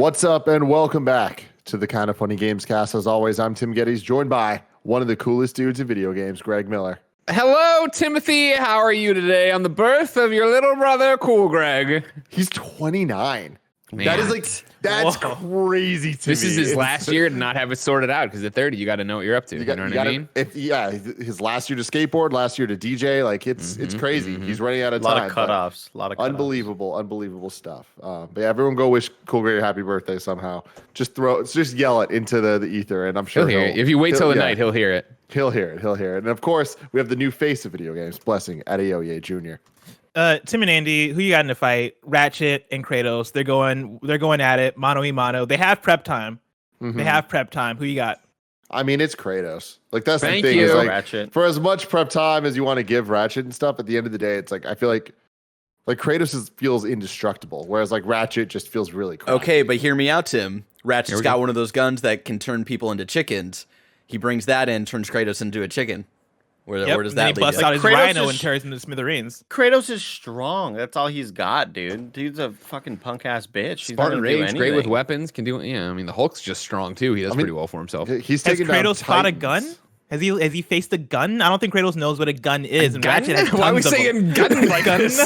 What's up, and welcome back to the Kind of Funny Gamescast. As always, I'm Tim Gettys, joined by one of the coolest dudes in video games, Greg Miller. Hello, Timothy. How are you today on the birth of your little brother, Cool Greg? He's 29. Man. That is like, that's crazy to me. This is his last year to not have it sorted out, because at 30, you got to know what you're up to. You know what I mean? His last year to skateboard, last year to DJ, like it's crazy. He's running out of time. A lot of cutoffs. Unbelievable stuff. But yeah, everyone go wish Cool Greg a happy birthday somehow. Just yell it into the ether, and I'm sure he'll hear it. If you wait till the night, he'll hear it. He'll hear it. And of course, we have the new face of video games, Blessing Adeoye Jr. Tim and Andy, who you got in the fight? Ratchet and Kratos. They're going at it, mano y mano. They have prep time. Who you got? I mean, it's Kratos. Like, that's Thank the thing. you. Is like, Ratchet. For as much prep time as you want to give Ratchet and stuff, at the end of the day, it's like I feel like Kratos feels indestructible, whereas like Ratchet just feels really cool. Okay, but hear me out, Tim. Ratchet's got one of those guns that can turn people into chickens. He brings that in, turns Kratos into a chicken. Where does that lead? He busts you? out his Kratos rhino is- and tears him to smithereens. Kratos is strong. That's all he's got, dude. Dude's a fucking punk ass bitch. He's not Spartan gonna do Rage, great with anything. weapons, can do it. Yeah, I mean, the Hulk's just strong, too. He does pretty well for himself. He's Has taking down Kratos fought a Titans. gun? Has he faced a gun? I don't think Kratos knows what a gun is. And Ratchet has Why are we tons of saying them. gun like this?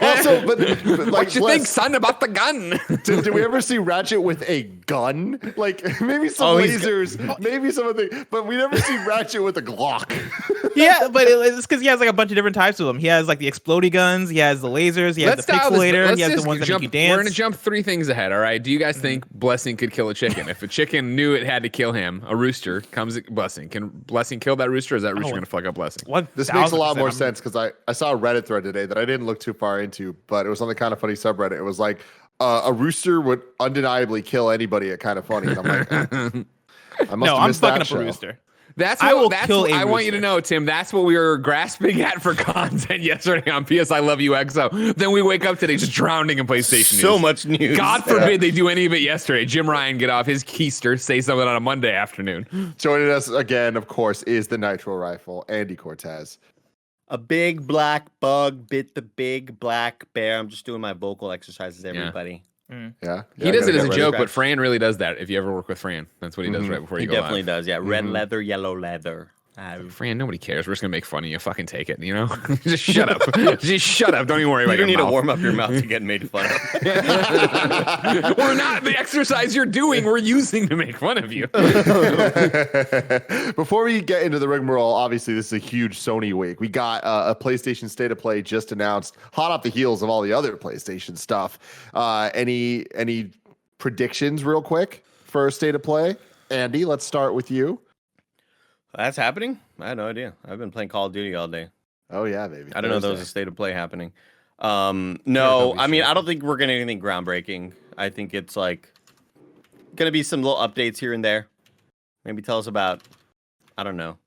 Also, but like, What you think, Bless, son, about the gun? did we ever see Ratchet with a gun? Like maybe some lasers, maybe some of the, but we never see Ratchet with a Glock. Yeah, but it's because he has like a bunch of different types of them. He has like the explodey guns. He has the lasers. He has the pixelator. He has the ones that make you dance. We're going to jump 3 things ahead, all right? Do you guys think Blessing could kill a chicken? If a chicken knew it had to kill him, a rooster comes at Blessing. Can Blessing kill that rooster, or is that rooster going to fuck up Blessing? This makes a lot more sense because I saw a Reddit thread today that I didn't look too far into, but it was on the Kind of Funny subreddit. It was like a rooster would undeniably kill anybody at Kind of Funny. And I'm like, I must have I'm missed fucking that up show. a rooster. I want you to know, Tim, that's what we were grasping at for content yesterday on PS I Love You XO. Then we wake up today just drowning in PlayStation news. So much news. God forbid they do any of it yesterday. Jim Ryan get off his keister, say something on a Monday afternoon. Joining us again, of course, is the Nitro Rifle, Andy Cortez. A big black bug bit the big black bear. I'm just doing my vocal exercises, everybody. Yeah, He does it as a joke, ready. but Fran really does that. If you ever work with Fran, that's what he does right before He you go definitely live. does. Yeah, red leather, yellow leather. Fran, nobody cares. We're just gonna make fun of you. Fucking take it, you know? Just shut up. Just shut up. Don't even worry You about don't your need to mouth. warm up your mouth to get made fun of. We're not the exercise you're doing. We're using to make fun of you. Before we get into the rigmarole, obviously this is a huge Sony week. We got a PlayStation State of Play just announced, hot off the heels of all the other PlayStation stuff. Any predictions real quick for State of Play? Andy, let's start with you. That's happening? I had no idea. I've been playing Call of Duty all day. Oh yeah, baby. I don't know there was a State of Play happening. No, I mean, I don't think we're getting anything groundbreaking. I think it's like gonna be some little updates here and there. Maybe tell us about, I don't know.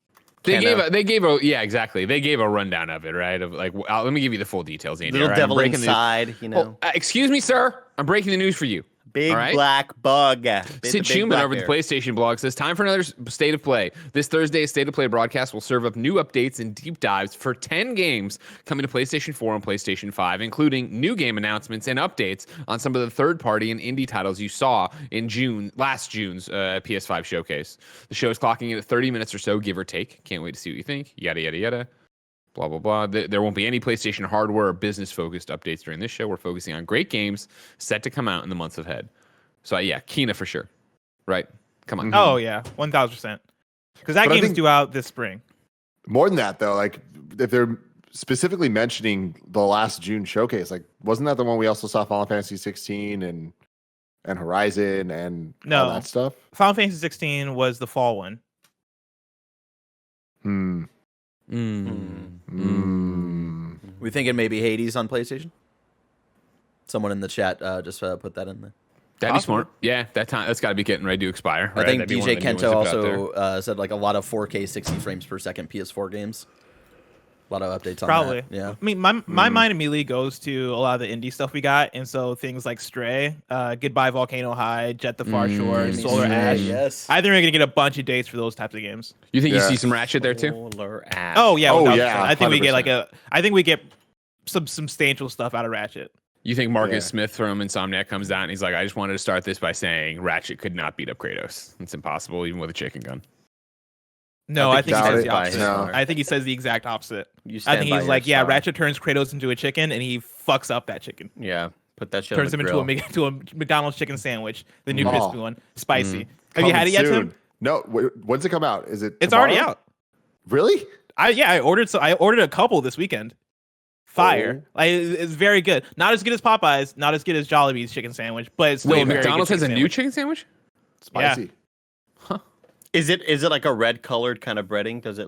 They gave a rundown of it, right? Of like, let me give you the full details, Andy. Little all right? devil I'm breaking inside, you know. Excuse me, sir. I'm breaking the news for you. Big all right? black bug. Sid Schumann over at the PlayStation blog says, time for another State of Play. This Thursday's State of Play broadcast will serve up new updates and deep dives for 10 games coming to PlayStation 4 and PlayStation 5, including new game announcements and updates on some of the third-party and indie titles you saw in last June's PS5 showcase. The show is clocking in at 30 minutes or so, give or take. Can't wait to see what you think. Yada, yada, yada. Blah, blah, blah. There won't be any PlayStation hardware or business-focused updates during this show. We're focusing on great games set to come out in the months ahead. So, yeah, Kina for sure. Right? Come on. Oh, yeah. 1,000%. Because that game's due out this spring. More than that, though, like if they're specifically mentioning the last June showcase, like wasn't that the one we also saw Final Fantasy 16 and Horizon and all that stuff? Final Fantasy 16 was the fall one. We thinking maybe Hades on PlayStation? Someone in the chat just put that in there. That'd be smart. Yeah, that's got to be getting ready to expire. I right? think That'd be one DJ of the new Kento ones to put out also said like a lot of 4K 60 frames per second PS4 games. A lot of updates on Probably. that. Yeah. I mean, my mind immediately goes to a lot of the indie stuff we got. And so things like Stray, Goodbye Volcano High, Jet the Far Shore, Solar Ash. Yes. I think we're going to get a bunch of dates for those types of games. You think you see some Ratchet there too? Solar Ash. Oh, yeah. Oh, 1,000%. yeah, I think we get 100%. I think we get some substantial stuff out of Ratchet. You think Marcus Smith from Insomniac comes out and he's like, I just wanted to start this by saying Ratchet could not beat up Kratos. It's impossible, even with a chicken gun. No, I think he says the by opposite. his No. I think he says the exact opposite. You I stand think by he's your like, yeah, star. Ratchet turns Kratos into a chicken and he fucks up that chicken. Yeah, put that shit Turns on him the into grill. a McDonald's chicken sandwich, the new Oh. crispy one, spicy. Have you Coming had it yet, soon. Tim? No. When's it come out? Is it? It's tomorrow? already out. Really? I ordered a couple this weekend. Fire. Like it's very good. Not as good as Popeyes, not as good as Jollibee's chicken sandwich, but it's still Wait, a very McDonald's good has a chicken new sandwich. chicken sandwich? Spicy. Is it like a red colored kind of breading? Does it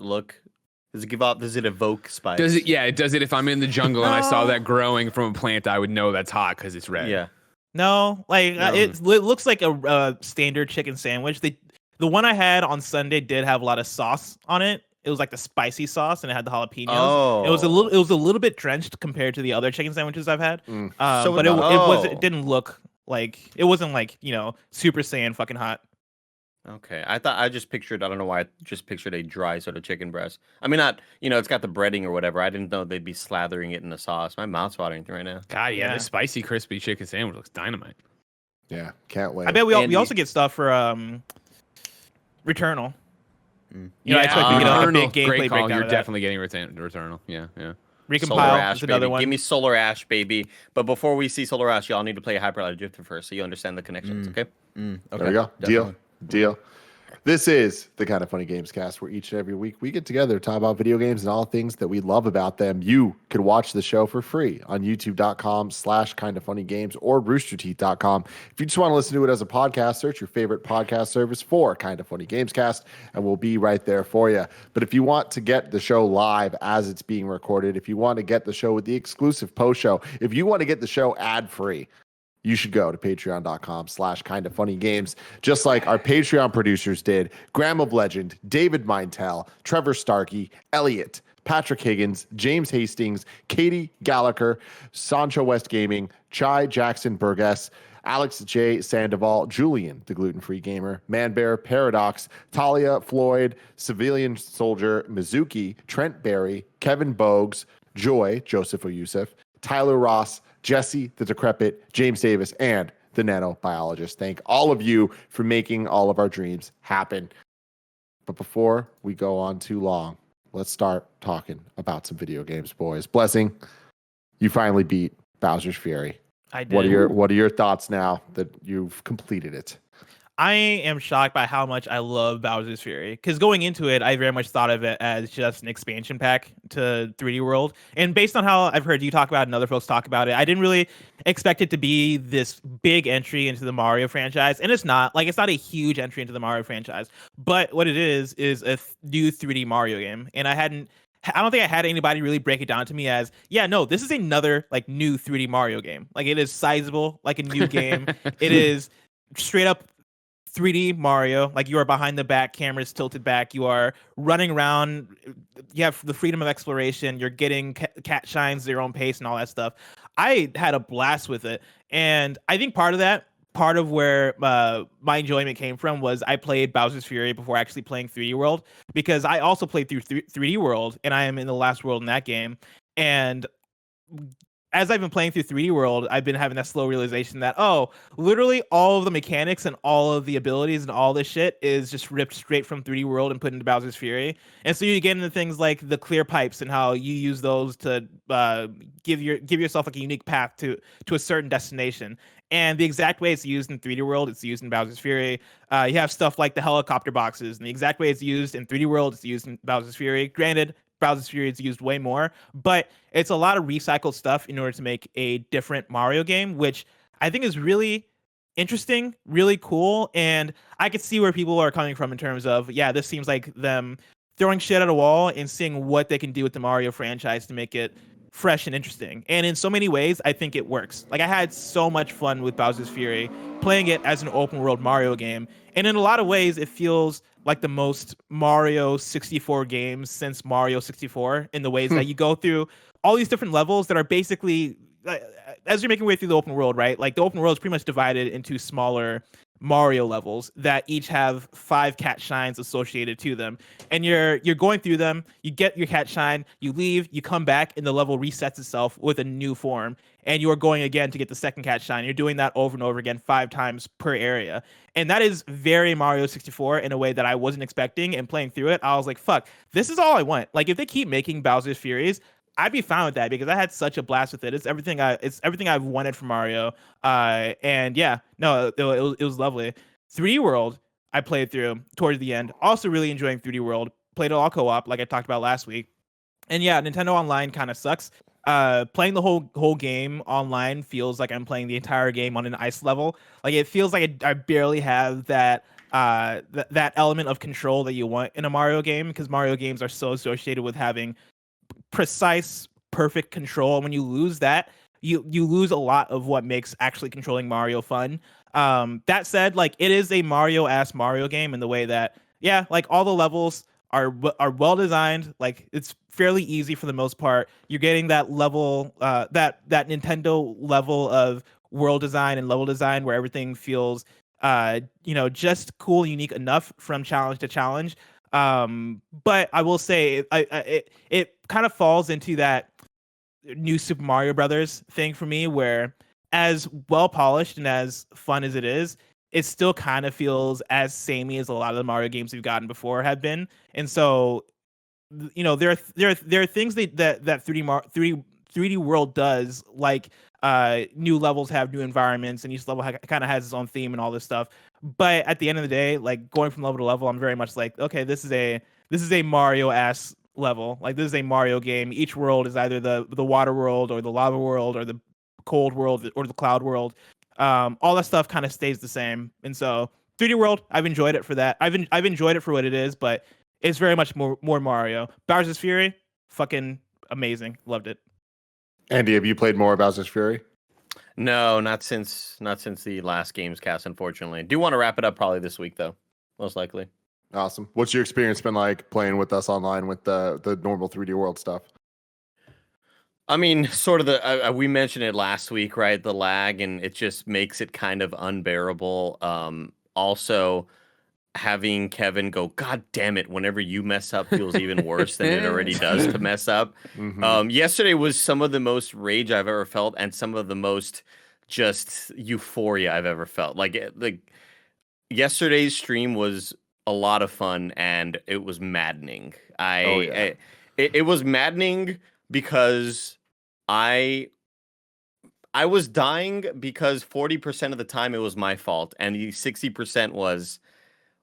evoke spice? Does it? Yeah, it does it. If I'm in the jungle and I saw that growing from a plant, I would know that's hot because it's red. Yeah. No, like it looks like a standard chicken sandwich. The one I had on Sunday did have a lot of sauce on it. It was like the spicy sauce, and it had the jalapenos. Oh. It was a little bit drenched compared to the other chicken sandwiches I've had. Mm. But it didn't look like it wasn't like Super Saiyan fucking hot. Okay, I just pictured. I don't know why. I just pictured a dry sort of chicken breast. I mean, not it's got the breading or whatever. I didn't know they'd be slathering it in the sauce. My mouth's watering right now. God, yeah, Yeah. this spicy, crispy chicken sandwich looks dynamite. Yeah. Can't wait. I bet we Andy. also get stuff for Returnal. Yeah, I expect we get a big Returnal, gameplay great call. breakdown You're of that. definitely getting Returnal. Yeah. Solar Recompile Ash, is another baby. one. Give me Solar Ash, baby. But before we see Solar Ash, y'all need to play Hyper Light Drifter first, so you understand the connections. Okay. Okay, There we go. definitely. Deal. This is the Kind of Funny Gamescast, where each and every week we get together to talk about video games and all things that we love about them. You can watch the show for free on youtube.com/kindoffunnygames or roosterteeth.com. If you just want to listen to it as a podcast, search your favorite podcast service for Kind of Funny Gamescast, and we'll be right there for you. But if you want to get the show live as it's being recorded, if you want to get the show with the exclusive post show, if you want to get the show ad free, you should go to patreon.com/kindoffunnygames, just like our Patreon producers did. Graham of Legend, David Mintel, Trevor Starkey, Elliot, Patrick Higgins, James Hastings, Katie Gallagher, Sancho West Gaming, Chai Jackson Burgess, Alex J. Sandoval, Julian, the gluten-free gamer, Manbear, Paradox, Talia, Floyd, Civilian Soldier, Mizuki, Trent Berry, Kevin Bogues, Joy, Joseph O'Yusuf, Tyler Ross, Jesse, the Decrepit, James Davis, and the Nanobiologist. Thank all of you for making all of our dreams happen. But before we go on too long, let's start talking about some video games, boys. Blessing, you finally beat Bowser's Fury. I did. What are your thoughts now that you've completed it? I am shocked by how much I love Bowser's Fury, because going into it, I very much thought of it as just an expansion pack to 3D World. And based on how I've heard you talk about it and other folks talk about it, I didn't really expect it to be this big entry into the Mario franchise. And it's not. Like, it's not a huge entry into the Mario franchise. But what it is a new 3D Mario game. And I don't think I had anybody really break it down to me as, yeah, no, this is another like new 3D Mario game. Like, it is sizable, like a new game. It is straight up 3D Mario. Like, you are behind the back, cameras tilted back, you are running around, you have the freedom of exploration, you're getting cat shines at your own pace and all that stuff. I had a blast with it, and I think part of where my enjoyment came from was I played Bowser's Fury before actually playing 3D World, because I also played through 3D World, and I am in the last world in that game. And as I've been playing through 3D World, I've been having that slow realization that, literally all of the mechanics and all of the abilities and all this shit is just ripped straight from 3D World and put into Bowser's Fury. And so you get into things like the clear pipes and how you use those to give yourself like a unique path to a certain destination. And the exact way it's used in 3D World, it's used in Bowser's Fury. You have stuff like the helicopter boxes, and the exact way it's used in 3D World, it's used in Bowser's Fury. Granted, Bowser's Fury is used way more, but it's a lot of recycled stuff in order to make a different Mario game, which I think is really interesting, really cool. And I could see where people are coming from in terms of, yeah, this seems like them throwing shit at a wall and seeing what they can do with the Mario franchise to make it fresh and interesting. And in so many ways, I think it works. Like, I had so much fun with Bowser's Fury, playing it as an open world Mario game. And in a lot of ways, it feels like the most Mario 64 games since Mario 64, in the ways that you go through all these different levels that are basically, as you're making your way through the open world, right? Like, the open world is pretty much divided into smaller Mario levels that each have 5 cat shines associated to them, and you're going through them. You get your cat shine, you leave, you come back, and the level resets itself with a new form, and you are going again to get the second cat shine. You're doing that over and over again 5 times per area, and that is very Mario 64 in a way that I wasn't expecting. And playing through it, I was like, fuck, this is all I want. Like, if they keep making Bowser's Furies, I'd be fine with that, because I had such a blast with it. It's everything I've wanted from Mario. And yeah, no, it was lovely. 3D World, I played through towards the end. Also really enjoying 3D World. Played it all co-op, like I talked about last week. And yeah, Nintendo Online kind of sucks. Playing the whole game online feels like I'm playing the entire game on an ice level. Like, it feels like I barely have that that element of control that you want in a Mario game, because Mario games are so associated with having precise, perfect control. And when you lose that, you lose a lot of what makes actually controlling Mario fun. That said, like, it is a Mario-ass Mario game in the way that, yeah, like, all the levels are well designed. Like, it's fairly easy for the most part. You're getting that level, that Nintendo level of world design and level design where everything feels, just cool, unique enough from challenge to challenge. But I will say, it kind of falls into that new Super Mario Brothers thing for me, where as well polished and as fun as it is, it still kind of feels as samey as a lot of the Mario games we've gotten before have been. And so, there are things that 3D World does, like new levels have new environments, and each level kind of has its own theme and all this stuff. But at the end of the day, like, going from level to level, I'm very much like, okay, this is a Mario-ass level. Like, this is a Mario game. Each world is either the water world or the lava world or the cold world or the cloud world. All that stuff kind of stays the same. And so 3D World, I've enjoyed it for that. I've enjoyed it for what it is, but it's very much more Mario. Bowser's Fury, fucking amazing. Loved it. Andy, have you played more Bowser's Fury? No, not since the last Gamescast, unfortunately. Do want to wrap it up probably this week, though, most likely. Awesome. What's your experience been like playing with us online with the normal 3D World stuff? I mean, sort of we mentioned it last week, right? The lag, and it just makes it kind of unbearable. Also, having Kevin go, God damn it, whenever you mess up feels even worse than it already does to mess up. Mm-hmm. Yesterday was some of the most rage I've ever felt, and some of the most just euphoria I've ever felt. Like yesterday's stream was a lot of fun, and it was maddening. It was maddening because I was dying because 40% of the time it was my fault, and the 60% was,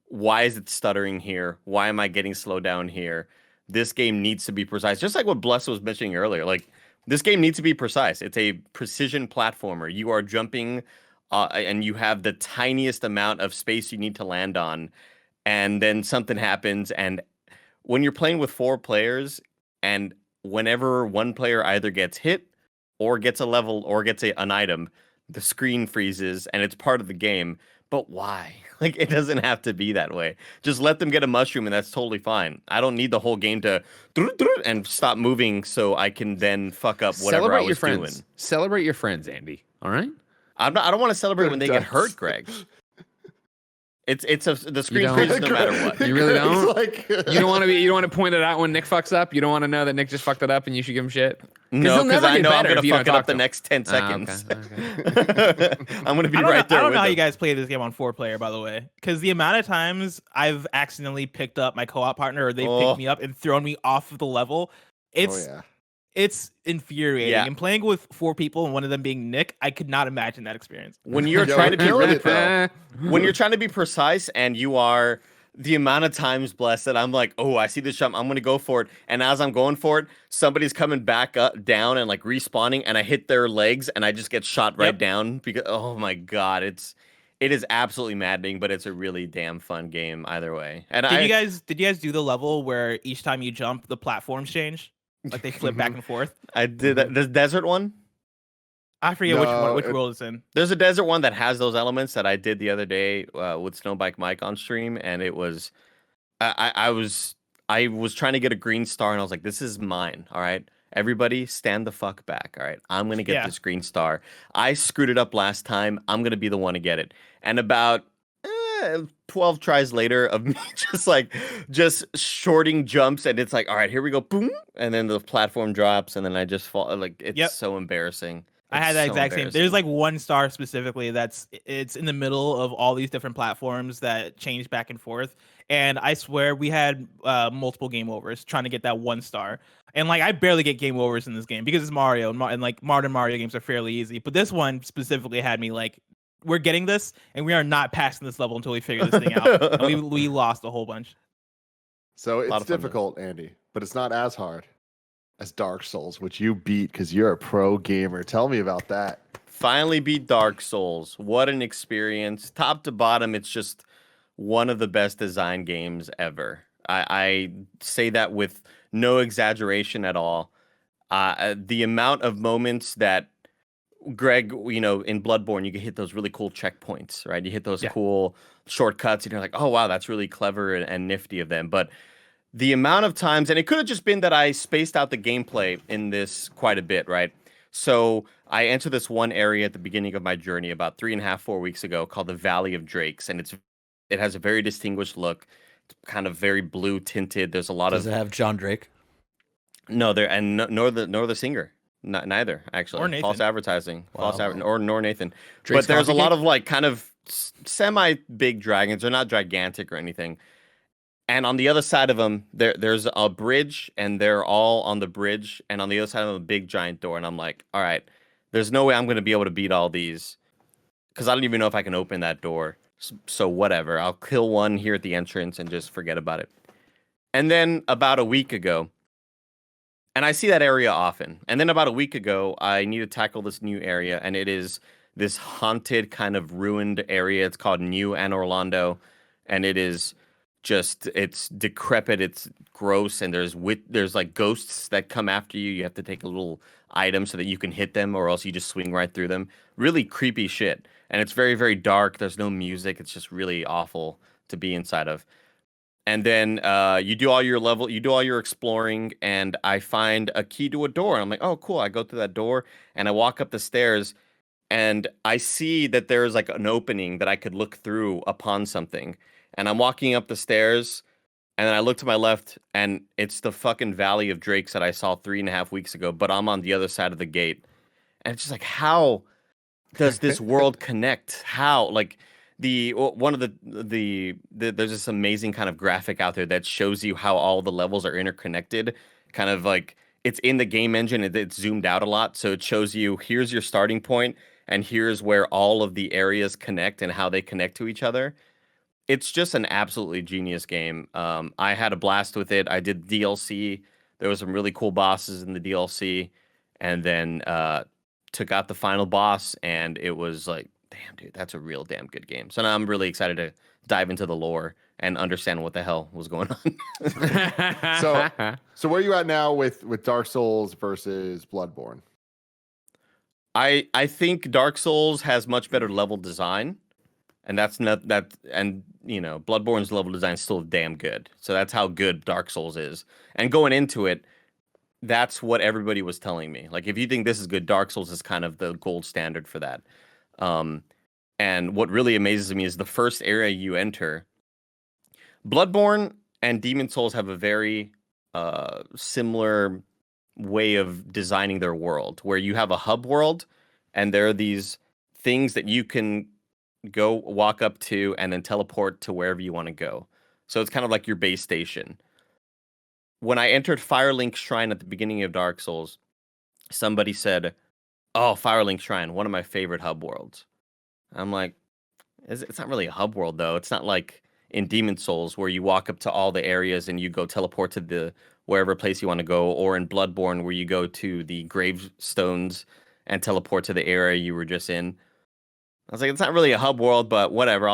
why is it stuttering here? Why am I getting slowed down here? This game needs to be precise. Just like what Bless was mentioning earlier. Like, this game needs to be precise. It's a precision platformer. You are jumping, and you have the tiniest amount of space you need to land on, and then something happens. And when you're playing with 4 players, and whenever one player either gets hit or gets a level or gets an item, the screen freezes, and it's part of the game. But why? Like, it doesn't have to be that way. Just let them get a mushroom, and that's totally fine. I don't need the whole game to and stop moving so I can then fuck up whatever I was doing. Celebrate your friends, Andy. All right? I don't want to celebrate when they get hurt, Greg. The screen freezes no matter what. You really don't? Like, you don't want to point it out when Nick fucks up? You don't want to know that Nick just fucked it up and you should give him shit? No, because I know I'm going to fuck it up the next 10 seconds. Okay. I'm going to be right there. I don't know how you guys play this game on 4-player, by the way, because the amount of times I've accidentally picked up my co-op partner, or they picked me up and thrown me off of the level, it's infuriating. Yeah. And playing with 4 people and one of them being Nick, I could not imagine that experience. When you're trying to be really when you're trying to be precise, and you are, the amount of times, Blessed, that I'm like, oh, I see this jump, I'm gonna go for it, and as I'm going for it, somebody's coming back up, down, and like respawning, and I hit their legs, and I just get shot right down because, oh my god, it is absolutely maddening, but it's a really damn fun game either way. And did you guys do the level where each time you jump, the platforms change? Like, they flip back and forth? I did that. The desert one? I forget which world it's in. There's a desert one that has those elements that I did the other day with Snowbike Mike on stream, and it was, I was trying to get a green star, and I was like, this is mine, all right? Everybody stand the fuck back, all right? I'm going to get this green star. I screwed it up last time. I'm going to be the one to get it. And about 12 tries later of me just shorting jumps, and it's like, all right, here we go, boom, and then the platform drops, and then I just fall. Like, it's so embarrassing. I had that so exact same. There's like one star specifically it's in the middle of all these different platforms that change back and forth. And I swear we had multiple game overs trying to get that one star. And like I barely get game overs in this game because it's Mario and like modern Mario games are fairly easy. But this one specifically had me like, we're getting this and we are not passing this level until we figure this thing out. And we lost a whole bunch. So it's difficult, Andy, but it's not as hard as Dark Souls, which you beat because you're a pro gamer. Tell me about that. Finally beat Dark Souls. What an experience. Top to bottom, it's just one of the best design games ever. I say that with no exaggeration at all. The amount of moments that Greg, in Bloodborne, you can hit those really cool checkpoints, right? You hit those cool shortcuts, and you're like, oh, wow, that's really clever and nifty of them. But the amount of times, and it could have just been that I spaced out the gameplay in this quite a bit, right? So I entered this one area at the beginning of my journey about 3.5, 4 weeks ago called the Valley of Drakes, and it has a very distinguished look. It's kind of very blue tinted. There's a lot Does of. it have John Drake? No, nor the singer. Neither, actually. Or Nathan. False advertising. Wow. Nor Nathan. Drake's But there's a Coffee lot Cake? of like kind of semi big dragons. They're not gigantic or anything. And on the other side of them, there's a bridge, and they're all on the bridge. And on the other side of them, a big giant door. And I'm like, all right, there's no way I'm going to be able to beat all these because I don't even know if I can open that door. So whatever, I'll kill one here at the entrance and just forget about it. And then about a week ago, and I see that area often. And then about a week ago, I need to tackle this new area, and it is this haunted kind of ruined area. It's called New Anne Orlando, and it is it's decrepit, it's gross, and there's like ghosts that come after you. You have to take a little item so that you can hit them, or else you just swing right through them. Really creepy shit. And it's very, very dark. There's no music. It's just really awful to be inside of. And then you do all your exploring, and I find a key to a door. And I'm like, oh, cool. I go through that door, and I walk up the stairs, and I see that there's like an opening that I could look through upon something. And I'm walking up the stairs, and then I look to my left, and it's the fucking Valley of Drakes that I saw 3.5 weeks ago, but I'm on the other side of the gate. And it's just like, how does this world connect? How? Like, there's this amazing kind of graphic out there that shows you how all the levels are interconnected. Kind of like, it's in the game engine, it's zoomed out a lot, so it shows you, here's your starting point, and here's where all of the areas connect and how they connect to each other. It's just an absolutely genius game. I had a blast with it. I did DLC. There was some really cool bosses in the DLC, and then took out the final boss, and it was like, damn, dude, that's a real damn good game. So now I'm really excited to dive into the lore and understand what the hell was going on. So where are you at now with Dark Souls versus Bloodborne? I think Dark Souls has much better level design. And that's not that, and Bloodborne's level design is still damn good. So that's how good Dark Souls is. And going into it, that's what everybody was telling me. Like, if you think this is good, Dark Souls is kind of the gold standard for that. And what really amazes me is the first area you enter. Bloodborne and Demon Souls have a very similar way of designing their world, where you have a hub world, and there are these things that you can go walk up to and then teleport to wherever you want to go. So it's kind of like your base station. When I entered Firelink Shrine at the beginning of Dark Souls, somebody said, oh, Firelink Shrine, one of my favorite hub worlds. I'm like, it's not really a hub world, though. It's not like in Demon Souls where you walk up to all the areas and you go teleport to the wherever place you want to go, or in Bloodborne where you go to the gravestones and teleport to the area you were just in. I was like, it's not really a hub world, but whatever.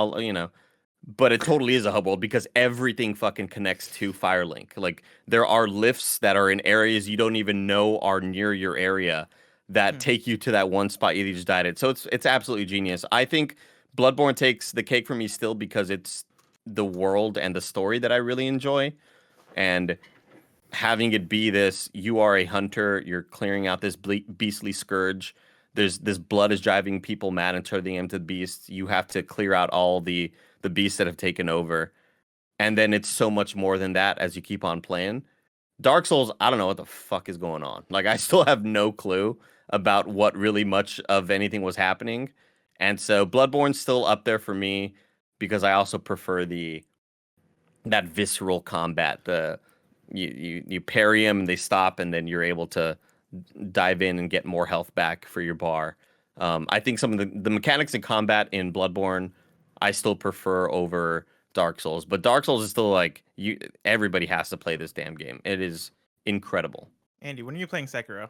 But it totally is a hub world because everything fucking connects to Firelink. Like, there are lifts that are in areas you don't even know are near your area that take you to that one spot you just died at. So it's absolutely genius. I think Bloodborne takes the cake for me still because it's the world and the story that I really enjoy. And having it be this, you are a hunter, you're clearing out this beastly scourge. This blood is driving people mad and turning them to beasts. You have to clear out all the the beasts that have taken over. And then it's so much more than that as you keep on playing. Dark Souls, I don't know what the fuck is going on. Like, I still have no clue about what really much of anything was happening. And so Bloodborne's still up there for me because I also prefer that visceral combat. You parry them and they stop, and then you're able to dive in and get more health back for your bar. I think some of the mechanics in combat in Bloodborne I still prefer over Dark Souls, but Dark Souls is still like everybody has to play this damn game. It is incredible. Andy, when are you playing Sekiro?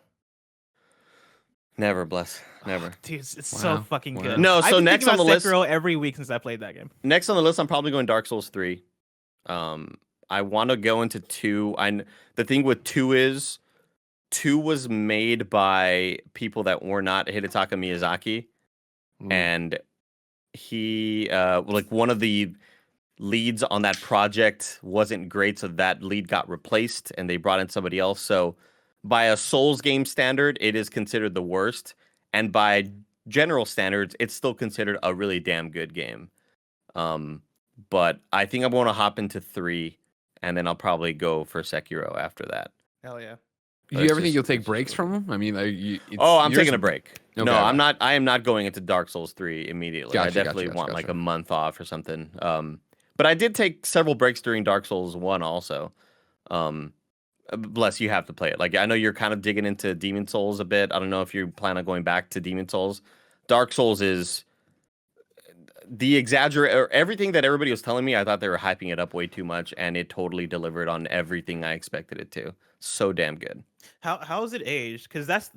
Never, bless. Never. Oh, dude, it's so fucking good. No, so next on the list, Sekiro every week since I played that game. Next on the list, I'm probably going Dark Souls 3. I want to go into 2. The thing with 2 is 2 was made by people that were not Hidetaka Miyazaki, and he like one of the leads on that project wasn't great, so that lead got replaced, and they brought in somebody else. So by a Souls game standard, it is considered the worst, and by general standards, it's still considered a really damn good game. But I think I'm going to hop into 3, and then I'll probably go for Sekiro after that. Hell yeah. Do you ever think you'll take breaks from them? I mean, I'm taking a break. Okay. No, I'm not. I am not going into Dark Souls 3 immediately. Gotcha, I definitely gotcha, want gotcha. like a month off or something. But I did take several breaks during Dark Souls 1 also. Bless, you have to play it. Like, I know you're kind of digging into Demon Souls a bit. I don't know if you plan on going back to Demon Souls. Dark Souls is the everything that everybody was telling me. I thought they were hyping it up way too much, and it totally delivered on everything I expected it to. So damn good. How is it aged? Because that's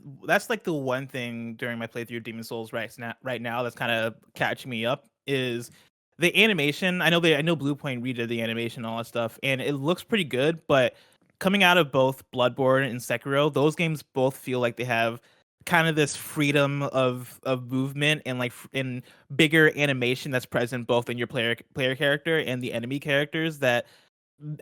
like the one thing during my playthrough of Demon Souls right now that's kind of catching me up is the animation. I know Blue Point redid the animation and all that stuff, and it looks pretty good. But coming out of both Bloodborne and Sekiro, those games both feel like they have kind of this freedom of movement and like in bigger animation that's present both in your player character and the enemy characters that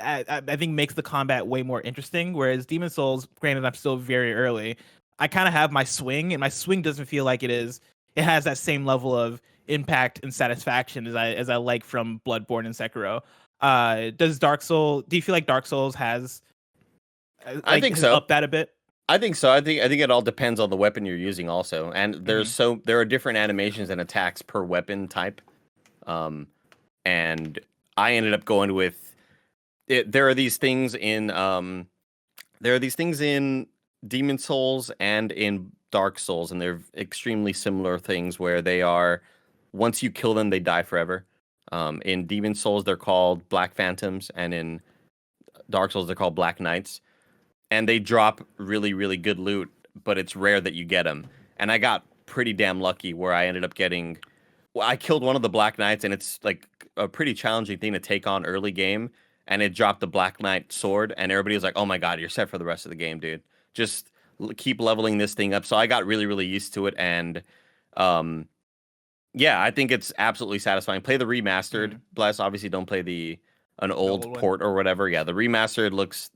I think makes the combat way more interesting. Whereas Demon Souls, granted, I'm still very early, I kind of have my swing, and my swing doesn't feel like it has that same level of impact and satisfaction as I like from Bloodborne and Sekiro. Do you feel like Dark Souls has I think so. Up that a bit? I think so. I think it all depends on the weapon you're using also. And there are different animations and attacks per weapon type. And I ended up going with there are these things in Demon Souls and in Dark Souls, and they're extremely similar things where they are, once you kill them, they die forever. In Demon Souls, they're called Black Phantoms, and in Dark Souls, they're called Black Knights. And they drop really, really good loot, but it's rare that you get them. And I got pretty damn lucky where I ended up getting... Well, I killed one of the Black Knights, and it's like a pretty challenging thing to take on early game. And it dropped the Black Knight sword, and everybody was like, oh my god, you're set for the rest of the game, dude. Just keep leveling this thing up. So I got really, really used to it, and yeah, I think it's absolutely satisfying. Play the remastered. Bless, obviously don't play an old port or whatever. Yeah, the remastered looks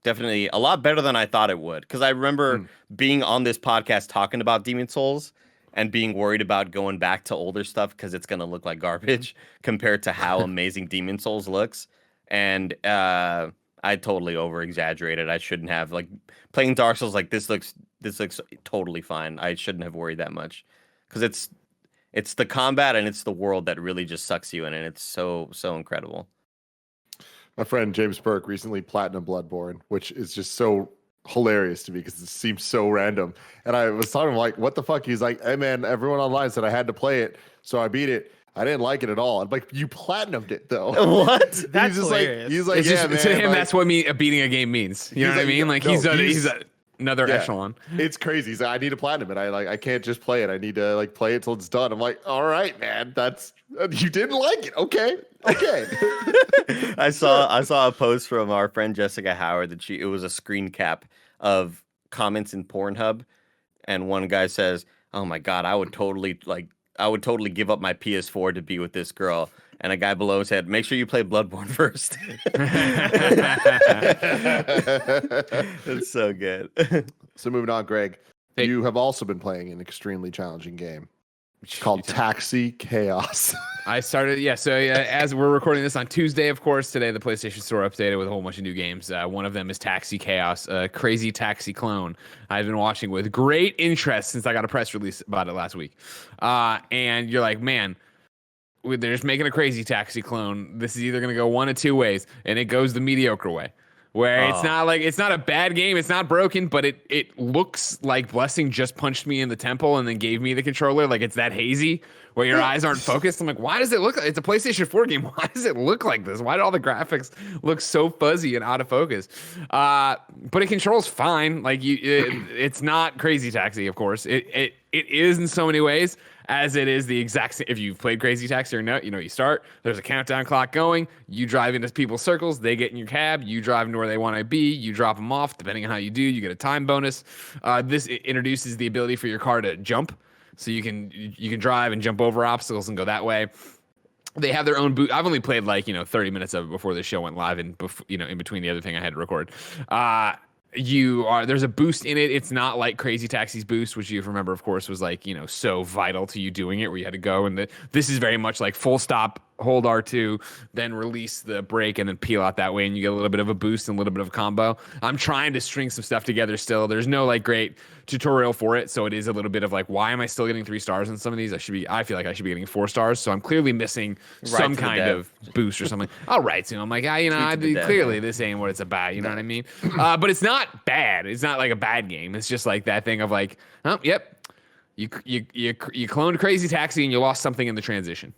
definitely a lot better than I thought it would. Because I remember being on this podcast talking about Demon Souls and being worried about going back to older stuff because it's going to look like garbage compared to how amazing Demon Souls looks. And I totally over-exaggerated. I shouldn't have. Like, playing Dark Souls, like, this looks totally fine. I shouldn't have worried that much. Because it's the combat and it's the world that really just sucks you in, and it's so incredible. My friend James Burke recently platinum Bloodborne, which is just so hilarious to me because it seems so random. And I was talking like, what the fuck? He's like, hey man, everyone online said I had to play it, so I beat it. I didn't like it at all. I'm like, you platinumed it though. What? That's just hilarious. Like, he's like, it's yeah, just, man. to him, like, that's what beating a game means. You know what I mean? Like, he's another echelon. It's crazy. He's like, I need to platinum it. I can't just play it. I need to like play it till it's done. I'm like, all right, man. You didn't like it. Okay. I saw a post from our friend Jessica Howard that it was a screen cap of comments in Pornhub, and one guy says, "Oh my god, I would totally give up my PS4 to be with this girl." And a guy below said, "Make sure you play Bloodborne first." It's so good. So moving on, Greg, you have also been playing an extremely challenging game. called Taxi Chaos. I started, So as we're recording this on Tuesday, of course, today the PlayStation Store updated with a whole bunch of new games. One of them is Taxi Chaos, a crazy taxi clone. I've been watching with great interest since I got a press release about it last week. And you're like, man, they're just making a crazy taxi clone. This is either going to go one of two ways, and it goes the mediocre way. Where it's not a bad game, it's not broken, but it looks like Blessing just punched me in the temple and then gave me the controller. Like it's that hazy where your eyes aren't focused. I'm like, why does it look like it's a PlayStation 4 game? Why does it look like this? Why do all the graphics look so fuzzy and out of focus? But it controls fine. Like it's not Crazy Taxi, of course. It is in so many ways. As it is the exact same. If you've played Crazy Taxi or not, you start, there's a countdown clock going, you drive into people's circles, they get in your cab, you drive into where they want to be, you drop them off. Depending on how you do, you get a time bonus. This introduces the ability for your car to jump, so you can drive and jump over obstacles and go that way. They have their own boot. I've only played 30 minutes of it before the show went live, and in between the other thing I had to record. There's a boost in it. It's not like Crazy Taxi's boost, which you remember, of course, was so vital to you doing it, where you had to go. And this is very much like full stop, hold R2, then release the brake, and then peel out that way, and you get a little bit of a boost and a little bit of a combo. I'm trying to string some stuff together still. There's no great tutorial for it, so it is a little bit of why am I still getting 3 stars on some of these? I feel like I should be getting 4 stars, so I'm clearly missing some kind of boost or something. I'll write to him. I'm like, clearly this ain't what it's about. You know what I mean? But it's not bad. It's not like a bad game. It's just like that thing of yep, you cloned Crazy Taxi and you lost something in the transition.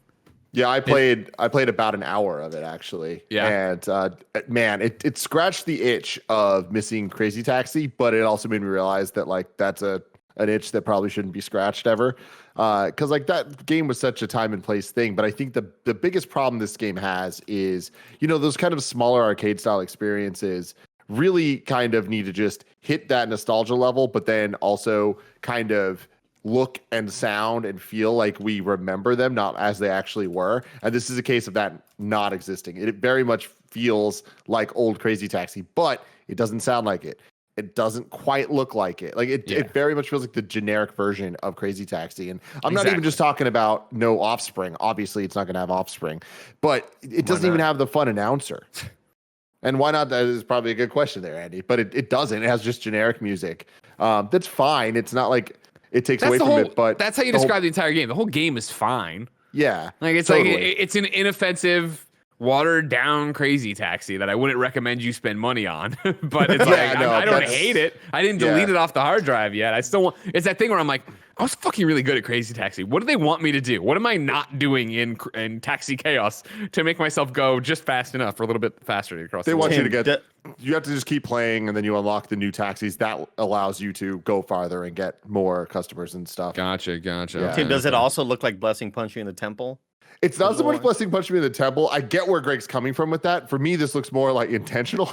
Yeah, I played about an hour of it actually. Yeah. And man, it scratched the itch of missing Crazy Taxi, but it also made me realize that that's an itch that probably shouldn't be scratched ever. Because that game was such a time and place thing. But I think the biggest problem this game has is, those kind of smaller arcade style experiences really kind of need to just hit that nostalgia level, but then also kind of look and sound and feel like we remember them, not as they actually were. And this is a case of that not existing. It very much feels like old Crazy Taxi, but it doesn't sound like it. It doesn't quite look like it. It very much feels like the generic version of Crazy Taxi. And I'm not even just talking about no offspring. Obviously, it's not going to have offspring, but it doesn't even have the fun announcer. And why not? That is probably a good question there, Andy. But it doesn't. It has just generic music. That's fine. It's not like it takes away from it, but that's how you describe the entire game. The whole game is fine. Yeah, it's totally. It's an inoffensive, watered down Crazy Taxi that I wouldn't recommend you spend money on. But it's I don't hate it. I didn't delete it off the hard drive yet. I still want. It's that thing where I'm like, I was fucking really good at Crazy Taxi. What do they want me to do? What am I not doing in Taxi Chaos to make myself go just fast enough, or a little bit faster to cross? They want you to get. You have to just keep playing, and then you unlock the new taxis. That allows you to go farther and get more customers and stuff. Gotcha. Yeah. Tim, does it also look like Blessing punching in the temple? It's not so much Blessing punching me in the temple. I get where Greg's coming from with that. For me, this looks more like intentional.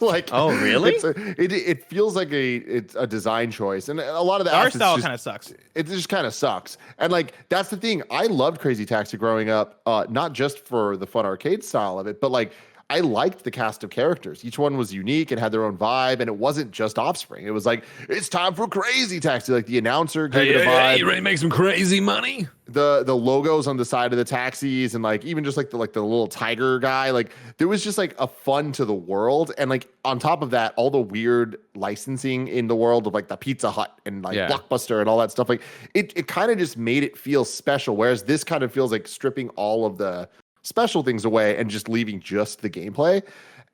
Oh really? It feels like it's a design choice, and a lot of the art style kind of sucks. It just kind of sucks, and that's the thing. I loved Crazy Taxi growing up, not just for the fun arcade style of it, but I liked the cast of characters. Each one was unique and had their own vibe, and it wasn't just Offspring. It was it's time for Crazy Taxi. The announcer gave it a vibe. You ready to make some crazy money? The logos on the side of the taxis, and even just the little tiger guy. There was just a fun to the world, and on top of that, all the weird licensing in the world of the Pizza Hut and Blockbuster and all that stuff. It kind of just made it feel special. Whereas this kind of feels like stripping all of the special things away and just leaving just the gameplay,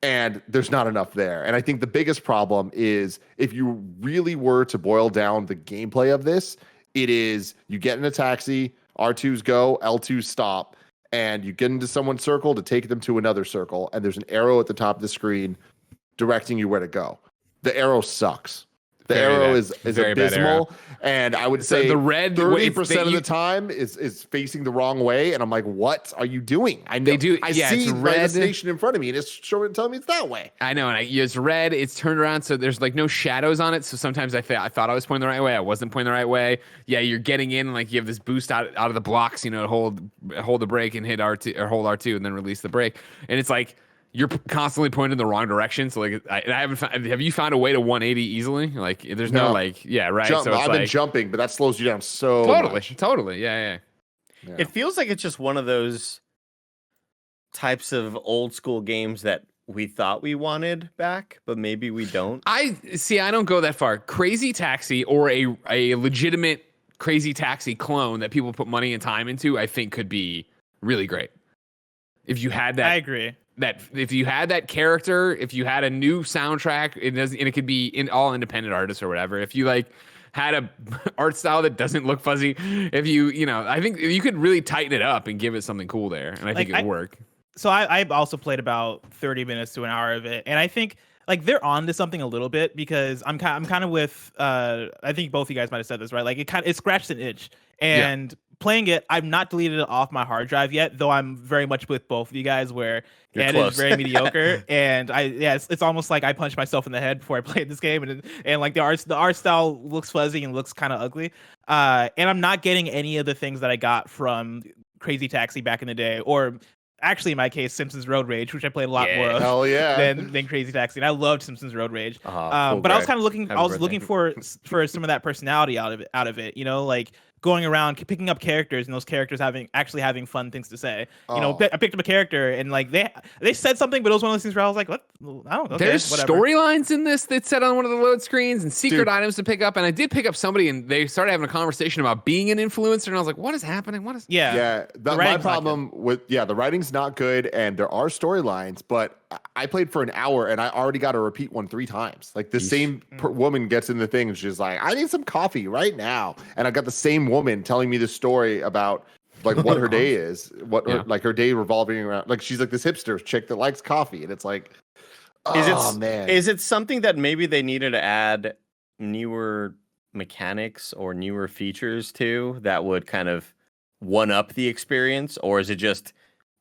and there's not enough there. And I think the biggest problem is, if you really were to boil down the gameplay of this, it is you get in a taxi, R2s go, L2s stop, and you get into someone's circle to take them to another circle, and there's an arrow at the top of the screen directing you where to go. The arrow sucks. The arrow is abysmal, and I would say the red 30% of the time is facing the wrong way, and I'm like, "What are you doing?" I know, I see it's red. the station in front of me, and it's telling me it's that way. I know, and it's red. It's turned around, so there's no shadows on it. So sometimes I thought I was pointing the right way. I wasn't pointing the right way. Yeah, you're getting in, you have this boost out of the blocks, to hold the brake and hit R2 or hold R2 and then release the brake, and it's you're constantly pointing in the wrong direction. So like, I haven't found, have you found a way to 180 easily? Like, there's no like, yeah, right. Jump, so it's I've like, been jumping, but that slows you down so much. Totally. Yeah. It feels like it's just one of those types of old school games that we thought we wanted back, but maybe we don't. I don't go that far. Crazy Taxi or a legitimate Crazy Taxi clone that people put money and time into, I think could be really great. If you had that, I agree. That if you had that character, if you had a new soundtrack, it could be in all independent artists or whatever. If you like had a art style that doesn't look fuzzy, if I think you could really tighten it up and give it something cool there, and I think it would work. So I also played about 30 minutes to an hour of it, and I think like they're on to something a little bit because I'm kind of with I think both of you guys might have said this, right? Like it scratched an itch, and playing it, I've not deleted it off my hard drive yet, though I'm very much with both of you guys where it is very mediocre, and it's almost like I punched myself in the head before I played this game, and like the art style looks fuzzy and looks kind of ugly, and I'm not getting any of the things that I got from Crazy Taxi back in the day, or actually in my case Simpsons Road Rage, which I played a lot more of than Crazy Taxi, and I loved Simpsons Road Rage. Cool, but I was kind of looking for some of that personality out of it, like going around picking up characters and those characters having fun things to say. I picked up a character and like they said something, but it was one of those things where I was like, what? I don't know. Okay, there's storylines in this that said on one of the load screens and secret items to pick up. And I did pick up somebody and they started having a conversation about being an influencer. And I was like, what is happening? My problem with the writing's not good and there are storylines, but I played for an hour and I already got to repeat one 3 times. Like the same woman gets in the thing and she's like, I need some coffee right now. And I got the same woman telling me the story about like what her day is, her day revolving around. Like she's like this hipster chick that likes coffee. And it's like, man. Is it something that maybe they needed to add newer mechanics or newer features to that would kind of one up the experience? Or is it just,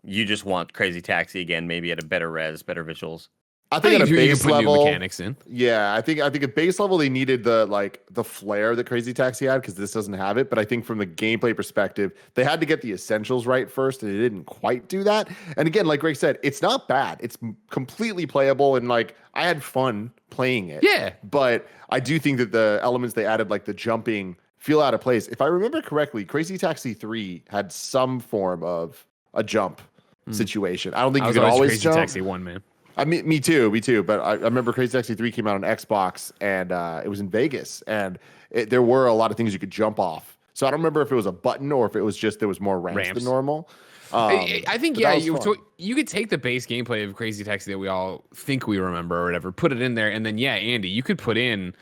you just want Crazy Taxi again, maybe at a better res, better visuals? I think at a base level, new mechanics in. Yeah, I think at base level they needed the flair that Crazy Taxi had because this doesn't have it. But I think from the gameplay perspective, they had to get the essentials right first, and they didn't quite do that. And again, like Greg said, it's not bad. It's completely playable, and like I had fun playing it. Yeah, but I do think that the elements they added, like the jumping, feel out of place. If I remember correctly, Crazy Taxi 3 had some form of a jump situation. I don't think you could always Crazy jump. Taxi 1, man. I mean, me too. But I remember Crazy Taxi 3 came out on Xbox, and it was in Vegas, and there were a lot of things you could jump off. So I don't remember if it was a button or if it was just there was more ramps than normal. I think you could take the base gameplay of Crazy Taxi that we all think we remember or whatever, put it in there, and then Andy, you could put in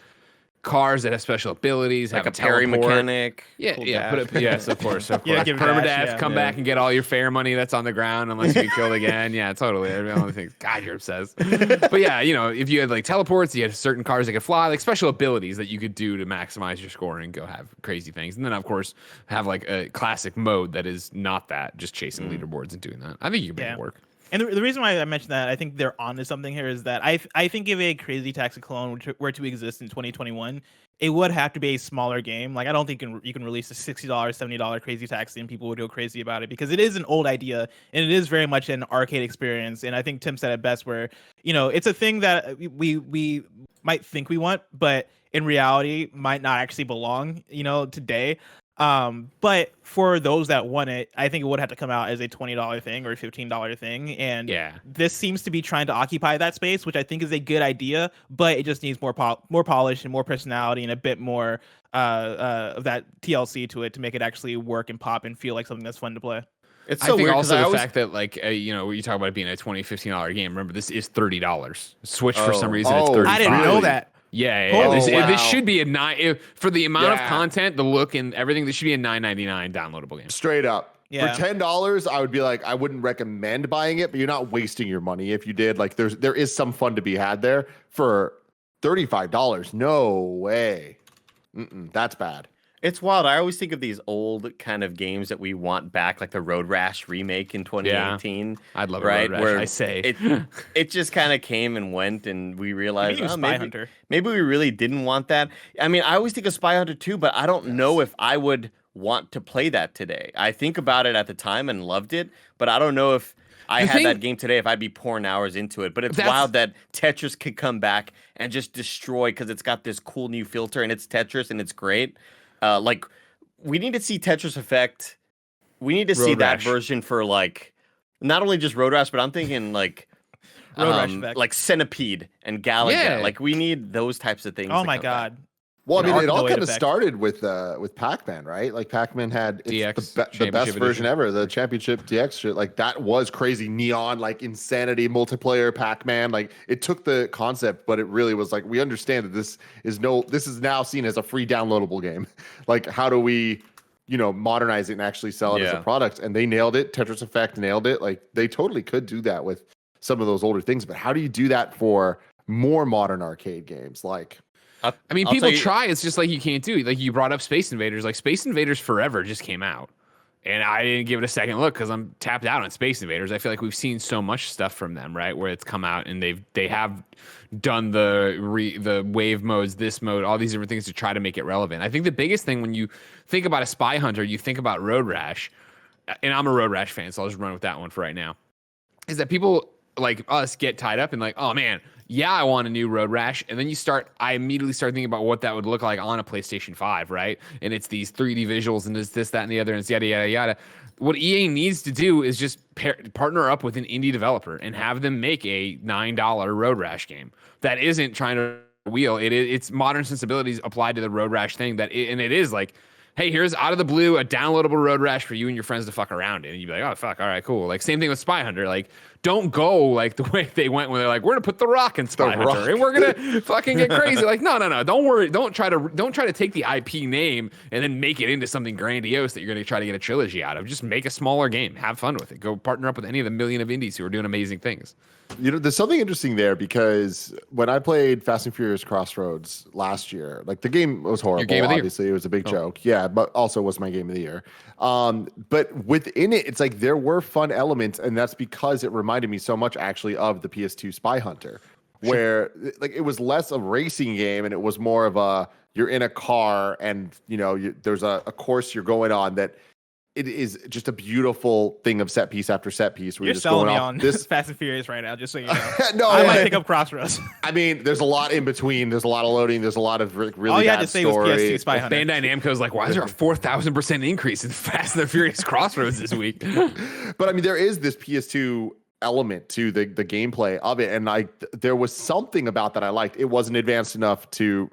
cars that have special abilities, like have a parry mechanic. Yes, of course. Permadeath, come back and get all your fare money that's on the ground unless you get killed again. Yeah, totally. Everyone thinks, God, you're obsessed. But yeah, if you had like teleports, you had certain cars that could fly, like special abilities that you could do to maximize your score and go have crazy things. And then of course have like a classic mode that is not that, just chasing leaderboards and doing that. I think you can make it work. And the reason why I mentioned that, I think they're onto something here, is that I think if a Crazy Taxi clone were to exist in 2021, it would have to be a smaller game. Like I don't think you can release a $60, $70 Crazy Taxi and people would go crazy about it because it is an old idea and it is very much an arcade experience. And I think Tim said it best, where it's a thing that we might think we want, but in reality might not actually belong today. But for those that want it, I think it would have to come out as a $20 thing or a $15 thing. And this seems to be trying to occupy that space, which I think is a good idea, but it just needs more polish and more personality and a bit more of that TLC to it to make it actually work and pop and feel like something that's fun to play. It's so weird also the fact that like you talk about it being a $20, $15 game. Remember, this is $30. Switch for some reason it's $35. I didn't know that. Yeah. This should be a for the amount of content, the look, and everything. This should be a $9.99 downloadable game. Straight up. Yeah. For $10, I would be like, I wouldn't recommend buying it, but you're not wasting your money if you did. Like, there is some fun to be had there. For $35, no way. That's bad. It's wild. I always think of these old kind of games that we want back, like the Road Rash remake in 2018. Yeah, I'd love right? a Road Rash. Where I say it just kind of came and went, and we realized Hunter. Maybe we really didn't want that. I mean, I always think of Spy Hunter 2, but I don't know if I would want to play that today. I think about it at the time and loved it, but I don't know if I had that game today if I'd be pouring hours into it. But it's wild that Tetris could come back and just destroy because it's got this cool new filter and it's Tetris and it's great. Like, we need to see Tetris Effect. We need to see that version for, like, not only just Road Rash, but I'm thinking, like, like Centipede and Galaga. Yeah. Like, we need those types of things. Oh my god. Well, I mean, it all kind of started with Pac-Man, right? Like Pac-Man had the best version ever, the Championship DX shit. Like that was crazy, neon, like insanity multiplayer Pac-Man. Like it took the concept, but it really was like we understand that this is now seen as a free downloadable game. Like how do we, modernize it and actually sell it as a product? And they nailed it. Tetris Effect nailed it. Like they totally could do that with some of those older things, but how do you do that for more modern arcade games? Like. I mean, people try. It's just like you can't do. Like you brought up Space Invaders. Like Space Invaders Forever just came out, and I didn't give it a second look because I'm tapped out on Space Invaders. I feel like we've seen so much stuff from them, right? Where it's come out and they have done the wave modes, this mode, all these different things to try to make it relevant. I think the biggest thing when you think about a Spy Hunter, you think about Road Rash, and I'm a Road Rash fan, so I'll just run with that one for right now. Is that people like us get tied up in like, oh man. Yeah, I want a new Road Rash. And then I immediately start thinking about what that would look like on a PlayStation 5, right? And it's these 3D visuals and it's this, that, and the other, and it's yada, yada, yada. What EA needs to do is just partner up with an indie developer and have them make a $9 Road Rash game that isn't trying to wheel. It's modern sensibilities applied to the Road Rash thing and it is like, hey, here's out of the blue a downloadable Road Rash for you and your friends to fuck around in. And you'd be like, oh, fuck, all right, cool. Like, same thing with Spy Hunter. Like, don't go like the way they went when they're like, we're going to put the Rock in Spy Hunter and we're going to fucking get crazy. Like, no, don't worry. Don't try to take the IP name and then make it into something grandiose that you're going to try to get a trilogy out of. Just make a smaller game. Have fun with it. Go partner up with any of the million of indies who are doing amazing things. There's something interesting there because when I played Fast and Furious Crossroads last year, like the game was horrible. Obviously, it was a big joke. Yeah, but also was my game of the year. But within it, it's like there were fun elements, and that's because it reminded me so much actually of the PS2 Spy Hunter, where like it was less a racing game and it was more of a you're in a car and there's a course you're going on that. It is just a beautiful thing of set piece after set piece. You're just selling me on this Fast and Furious right now, just so you know. No, I might pick up Crossroads. I mean, there's a lot in between. There's a lot of loading. There's a lot of really all you bad had to say story. was PS2 Spy Hunter. Bandai Namco's like, why is there a 4,000% increase in Fast and the Furious Crossroads this week? But I mean, there is this PS2 element to the gameplay of it, and there was something about that I liked. It wasn't advanced enough to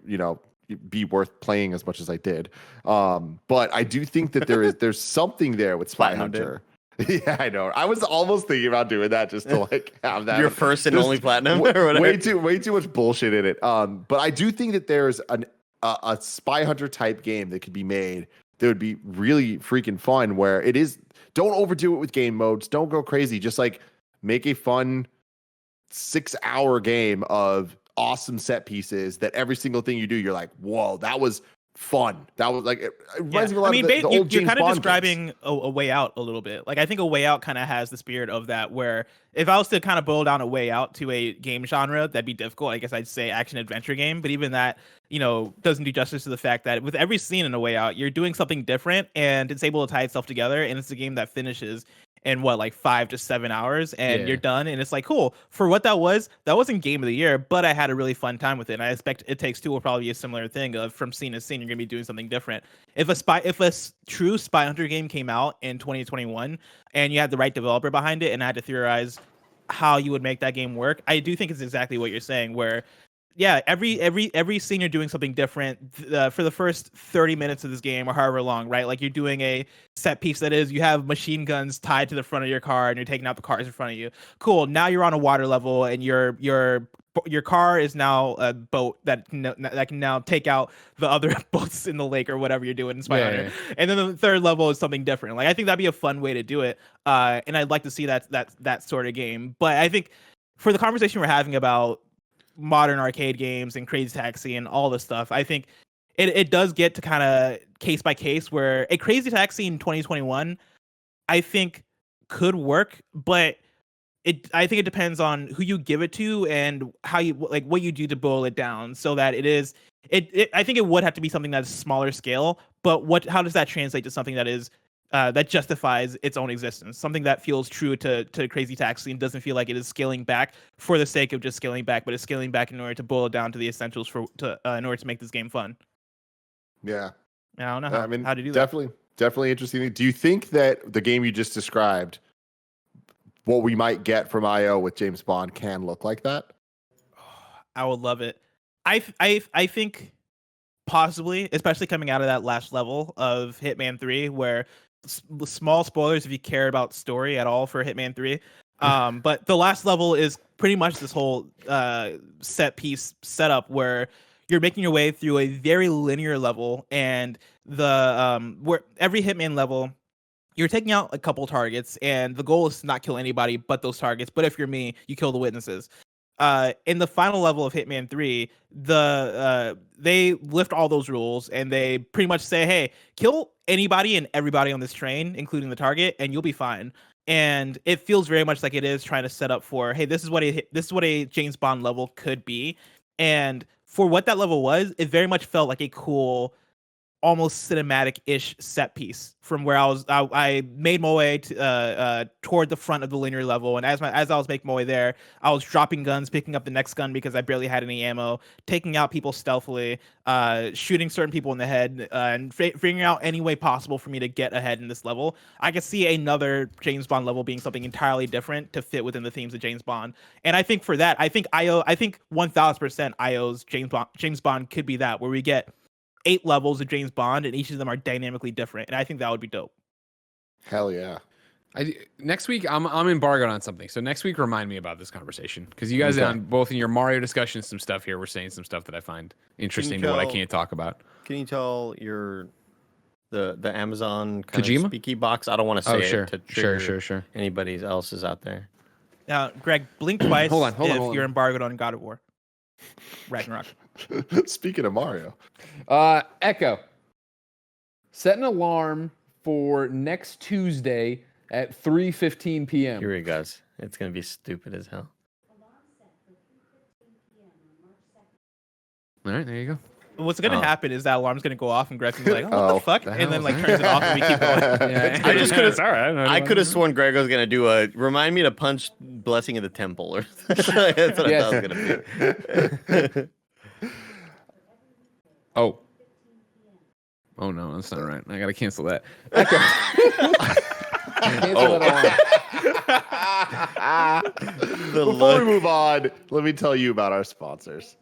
be worth playing as much as I did. But I do think that there's something there with Spy Hunter. Yeah, I know. I was almost thinking about doing that just to like have that. Your first and only platinum or whatever. Way too much bullshit in it. But I do think that there's a Spy Hunter type game that could be made that would be really freaking fun where it is, don't overdo it with game modes. Don't go crazy. Just like make a fun 6-hour game of awesome set pieces that every single thing you do, you're like, whoa, that was fun. That was like, it reminds me a lot of the old James You're kind Bond of describing games. a Way Out a little bit. Like, I think A Way Out kind of has the spirit of that, where if I was to kind of boil down A Way Out to a game genre, that'd be difficult. I guess I'd say action adventure game, but even that, doesn't do justice to the fact that with every scene in A Way Out, you're doing something different and it's able to tie itself together. And it's a game that finishes in 5 to 7 hours and you're done. And it's like, cool. For what that wasn't game of the year, but I had a really fun time with it. And I expect It Takes Two will probably be a similar thing of from scene to scene, you're going to be doing something different. If a true Spy Hunter game came out in 2021 and you had the right developer behind it and I had to theorize how you would make that game work, I do think it's exactly what you're saying, where every scene you're doing something different for the first 30 minutes of this game or however long, right? Like you're doing a set piece that is, you have machine guns tied to the front of your car and you're taking out the cars in front of you. Cool. Now you're on a water level and your car is now a boat that can now take out the other boats in the lake or whatever you're doing in Spy Hunter. Yeah. And then the third level is something different. Like I think that'd be a fun way to do it. And I'd like to see that sort of game. But I think for the conversation we're having about modern arcade games and Crazy Taxi and all this stuff, I think it does get to kind of case by case, where a Crazy Taxi in 2021 I think could work, but I think it depends on who you give it to and how you what you do to boil it down so that it is I think it would have to be something that's smaller scale, but how does that translate to something that is that justifies its own existence. Something that feels true to Crazy Taxi and doesn't feel like it is scaling back for the sake of just scaling back, but it's scaling back in order to boil it down to the essentials in order to make this game fun. Yeah. I don't know how to do that. Definitely interesting. Do you think that the game you just described, what we might get from IO with James Bond, can look like that? I would love it. I think possibly, especially coming out of that last level of Hitman 3, where small spoilers if you care about story at all for Hitman 3. But the last level is pretty much this whole set piece setup where you're making your way through a very linear level, and the where every Hitman level you're taking out a couple targets, and the goal is to not kill anybody but those targets. But if you're me, you kill the witnesses. In the final level of Hitman 3, they lift all those rules and they pretty much say, hey, kill anybody and everybody on this train, including the target, and you'll be fine. And it feels very much like it is trying to set up for, hey, this is what a James Bond level could be. And for what that level was, it very much felt like a cool, almost cinematic-ish set piece from where I made my way toward the front of the linear level, and as I was making my way there, I was dropping guns, picking up the next gun because I barely had any ammo, taking out people stealthily, shooting certain people in the head, and figuring out any way possible for me to get ahead in this level. I could see another James Bond level being something entirely different to fit within the themes of James Bond, and I think for that, I think 1000% IO's James Bond could be that, where we get 8 levels of James Bond, and each of them are dynamically different, and I think that would be dope. Hell yeah! Next week, I'm embargoed on something, so next week remind me about this conversation, because you guys on both in your Mario discussion, some stuff here, we're saying some stuff that I find interesting, but what I can't talk about. Can you tell the Amazon kind Kojima? of speaky box? I don't want to say it to trigger sure. anybody else is out there. Now, Greg, blink twice hold if on. you're embargoed on God of War. Ragnarok. Speaking of Mario, Echo, set an alarm for next Tuesday at 3:15 p.m. Here he goes. It's gonna be stupid as hell. All right, there you go. What's gonna happen is that alarm's gonna go off, and Greg's gonna be like, "Oh, what the fuck?" And then like turns it off, and we keep going. Yeah, I just could have. All right, I could have sworn Greg was gonna do a remind me to punch Blessing of the Temple, or that's what I thought it was gonna be. Oh no, that's not right. I gotta cancel that. Echo. Cancel that alarm. Before we move on, let me tell you about our sponsors.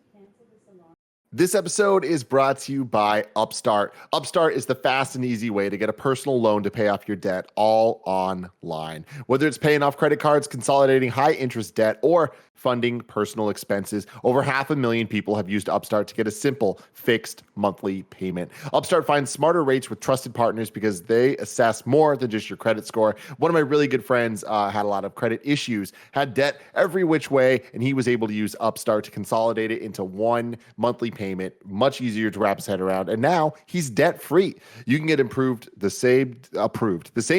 This episode is brought to you by Upstart. Upstart is the fast and easy way to get a personal loan to pay off your debt all online. Whether it's paying off credit cards, consolidating high interest debt, or funding personal expenses, over 500,000 people have used Upstart to get a simple, fixed monthly payment. Upstart finds smarter rates with trusted partners because they assess more than just your credit score. One of my really good friends had a lot of credit issues, had debt every which way, and he was able to use Upstart to consolidate it into one monthly payment, much easier to wrap his head around, and now he's debt-free. You can get approved the same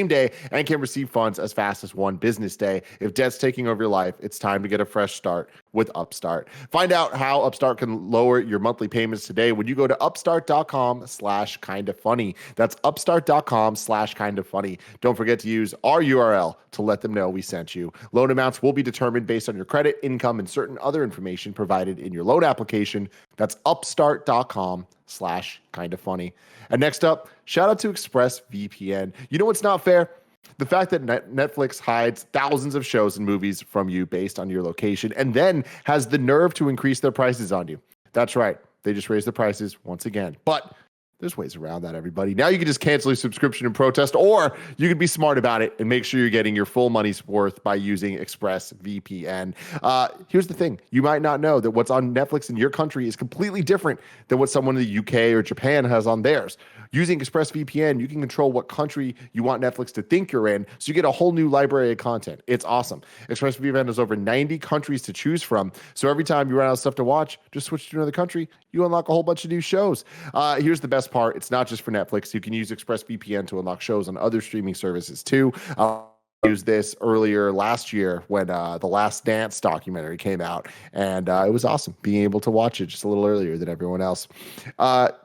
day and can receive funds as fast as one business day. If debt's taking over your life, it's time to get a fresh start with Upstart. Find out how Upstart can lower your monthly payments today when you go to upstart.com/kindafunny. That's upstart.com/kindafunny. Don't forget to use our URL to let them know we sent you. Loan amounts will be determined based on your credit, income, and certain other information provided in your loan application. That's upstart.com/kindafunny. And next up, shout out to ExpressVPN. You know what's not fair? The fact that Netflix hides thousands of shows and movies from you based on your location and then has the nerve to increase their prices on you. That's right. They just raised the prices once again. But there's ways around that, everybody. Now you can just cancel your subscription and protest, or you can be smart about it and make sure you're getting your full money's worth by using ExpressVPN. Here's the thing. You might not know that what's on Netflix in your country is completely different than what someone in the UK or Japan has on theirs. Using ExpressVPN, you can control what country you want Netflix to think you're in, so you get a whole new library of content. It's awesome. ExpressVPN has over 90 countries to choose from, so every time you run out of stuff to watch, just switch to another country. You unlock a whole bunch of new shows. Here's the best part. It's not just for Netflix. You can use ExpressVPN to unlock shows on other streaming services too. used this earlier last year when the Last Dance documentary came out, and it was awesome being able to watch it just a little earlier than everyone else.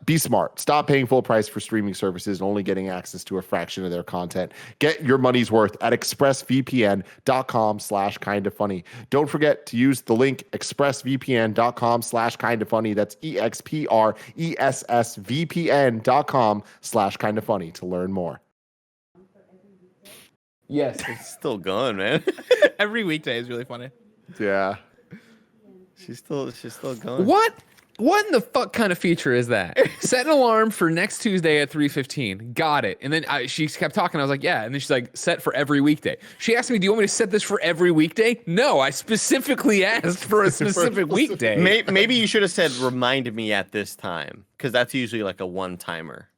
Be smart. Stop paying full price for streaming services and only getting access to a fraction of their content. Get your money's worth at expressvpn.com/kindafunny. Don't forget to use the link expressvpn.com/kindafunny. That's expressvpn.com/kindafunny to learn more. Yes. It's still going, man. Every weekday is really funny. Yeah. She's still going. What in the fuck kind of feature is that? Set an alarm for next Tuesday at 3:15. Got it. And then she kept talking. I was like, yeah. And then she's like, set for every weekday. She asked me, do you want me to set this for every weekday? No, I specifically asked for a specific weekday. Maybe you should have said, remind me at this time. Because that's usually like a one-timer.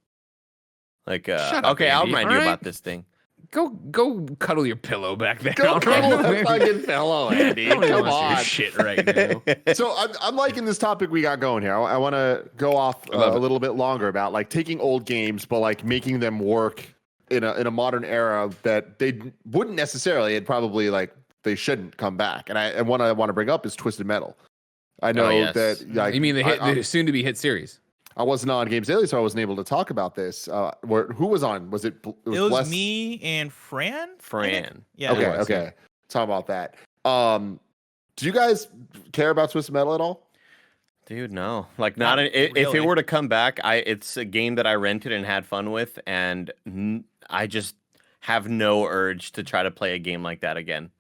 Like, Shut up, okay, I'll Andy, remind all you right? about this thing. Go cuddle your pillow back there. Go all cuddle right? that fucking pillow, Andy. Nobody Come wants your on. shit right now. So I'm liking this topic we got going here. I want to go off a little bit longer about like taking old games, but like making them work in a modern era that they wouldn't necessarily, and probably like they shouldn't come back. And what I want to bring up is Twisted Metal. I know that. Like, You mean the soon-to-be hit series? I wasn't on Games Daily, so I wasn't able to talk about this. Who was on? Was it? It was Bless? me and Fran. Fran. Yeah. Okay. it was. Okay. Talk about that. Do you guys care about Twisted Metal at all? Dude, no. Like, Not if it really. were to come back, it's a game that I rented and had fun with, and I just have no urge to try to play a game like that again.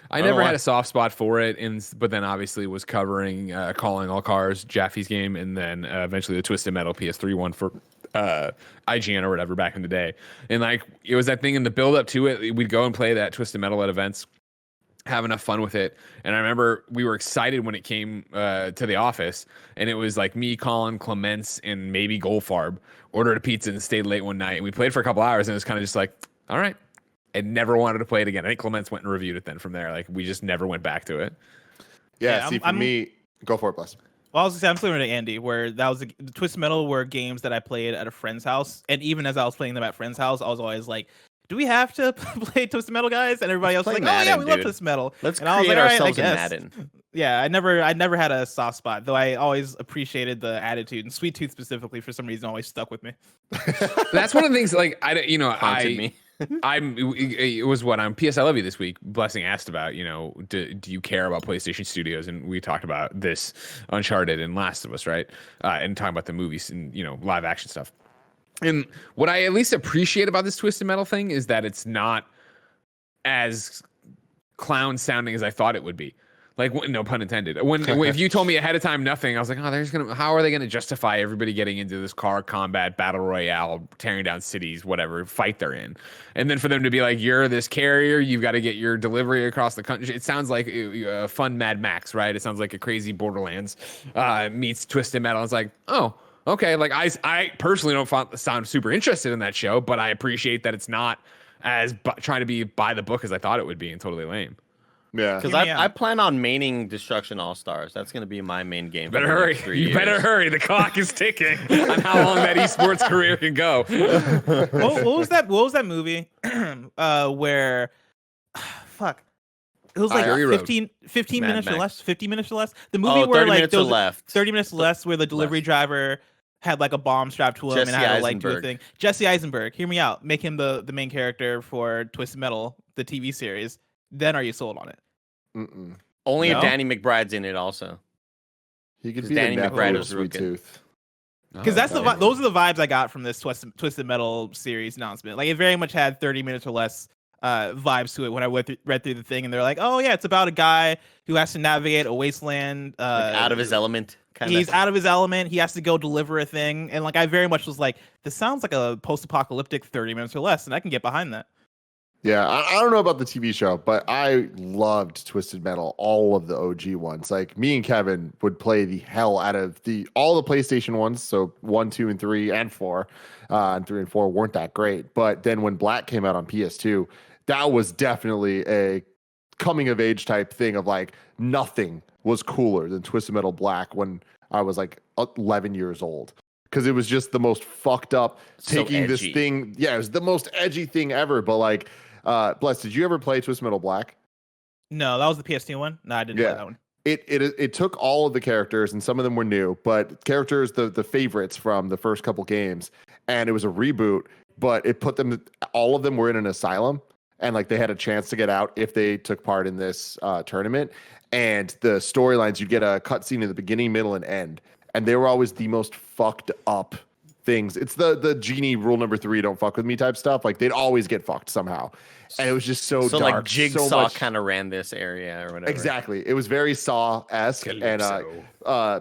I don't know never why. had a soft spot for it, but then obviously was covering Calling All Cars, Jaffe's game, and then eventually the Twisted Metal PS3 one for IGN or whatever back in the day. And like it was that thing in the build up to it, we'd go and play that Twisted Metal at events, have enough fun with it. And I remember we were excited when it came to the office, and it was like me, Colin, Clements, and maybe Goldfarb ordered a pizza and stayed late one night. And we played for a couple hours, and it was kind of just like, all right. I never wanted to play it again. I think Clements went and reviewed it then from there. Like we just never went back to it. Yeah. See, for me, go for it, Bless. Well, I was gonna say I'm similar to Andy, where that was the Twisted Metal were games that I played at a friend's house, and even as I was playing them at friend's house, I was always like, "Do we have to play Twisted Metal, guys?" And everybody else was play like, "Oh yeah, Madden, we love dude. Twisted Metal." Let's and I was create like, "All right, ourselves I in guess." Madden. Yeah, I never had a soft spot, though. I always appreciated the attitude, and Sweet Tooth specifically for some reason always stuck with me. That's one of the things. Like Haunted me. It was what on PS I Love You this week. Blessing asked about, do you care about PlayStation Studios? And we talked about this Uncharted and Last of Us, right? And talking about the movies and live action stuff. And what I at least appreciate about this Twisted Metal thing is that it's not as clown sounding as I thought it would be. Like, no pun intended. When if you told me ahead of time nothing, I was like, oh, how are they going to justify everybody getting into this car combat battle royale, tearing down cities, whatever fight they're in, and then for them to be like, you're this carrier, you've got to get your delivery across the country. It sounds like a fun Mad Max, right? It sounds like a crazy Borderlands meets Twisted Metal. It's like, oh, okay. Like I personally don't sound super interested in that show, but I appreciate that it's not as trying to be by the book as I thought it would be, and totally lame. Yeah. Because I plan on maining Destruction All-Stars. That's going to be my main game. Better hurry. You better hurry. The clock is ticking on how long that esports career can go. What was that movie where fuck, it was like Fury Road. 15 Mad minutes or Max. less, 50 minutes or less. The movie where 30 like minutes or left. 30 minutes less, where the delivery driver had like a bomb strapped to him Jesse and had to like do a Eisenberg. thing. Jesse Eisenberg, hear me out. Make him the main character for Twisted Metal, the TV series. Then are you sold on it? Mm-mm. Only No? if Danny McBride's in it also. He could 'Cause be Danny the McBride nephew of was Sweet rookie. Tooth. Because those are the vibes I got from this Twisted Metal series announcement. Like it very much had 30 minutes or less vibes to it when I read through the thing, and they're like, oh yeah, it's about a guy who has to navigate a wasteland, Like out of his element. He's out of his element. He has to go deliver a thing, and like I very much was like, this sounds like a post-apocalyptic 30 minutes or less, and I can get behind that. Yeah, I don't know about the TV show, but I loved Twisted Metal, all of the OG ones. Like me and Kevin would play the hell out of all the PlayStation ones, so 1, 2, and 3, and 4. And 3 and 4 weren't that great. But then when Black came out on PS2, that was definitely a coming of age type thing of like nothing was cooler than Twisted Metal Black when I was like 11 years old. Because it was just the most fucked up, So taking this edgy. thing. Yeah, it was the most edgy thing ever. But like, Bless, did you ever play Twisted Metal Black? No, that was the PS2 one. No, I didn't play that one. It took all of the characters, and some of them were new, but characters the favorites from the first couple games, and it was a reboot. But it put them, all of them were in an asylum, and like they had a chance to get out if they took part in this tournament. And the storylines, you get a cutscene in the beginning, middle, and end, and they were always the most fucked up things. It's the genie rule number 3, don't fuck with me type stuff. Like they'd always get fucked somehow, and it was just so dark. Like Jigsaw kind of ran this area or whatever. Exactly, it was very Saw-esque, and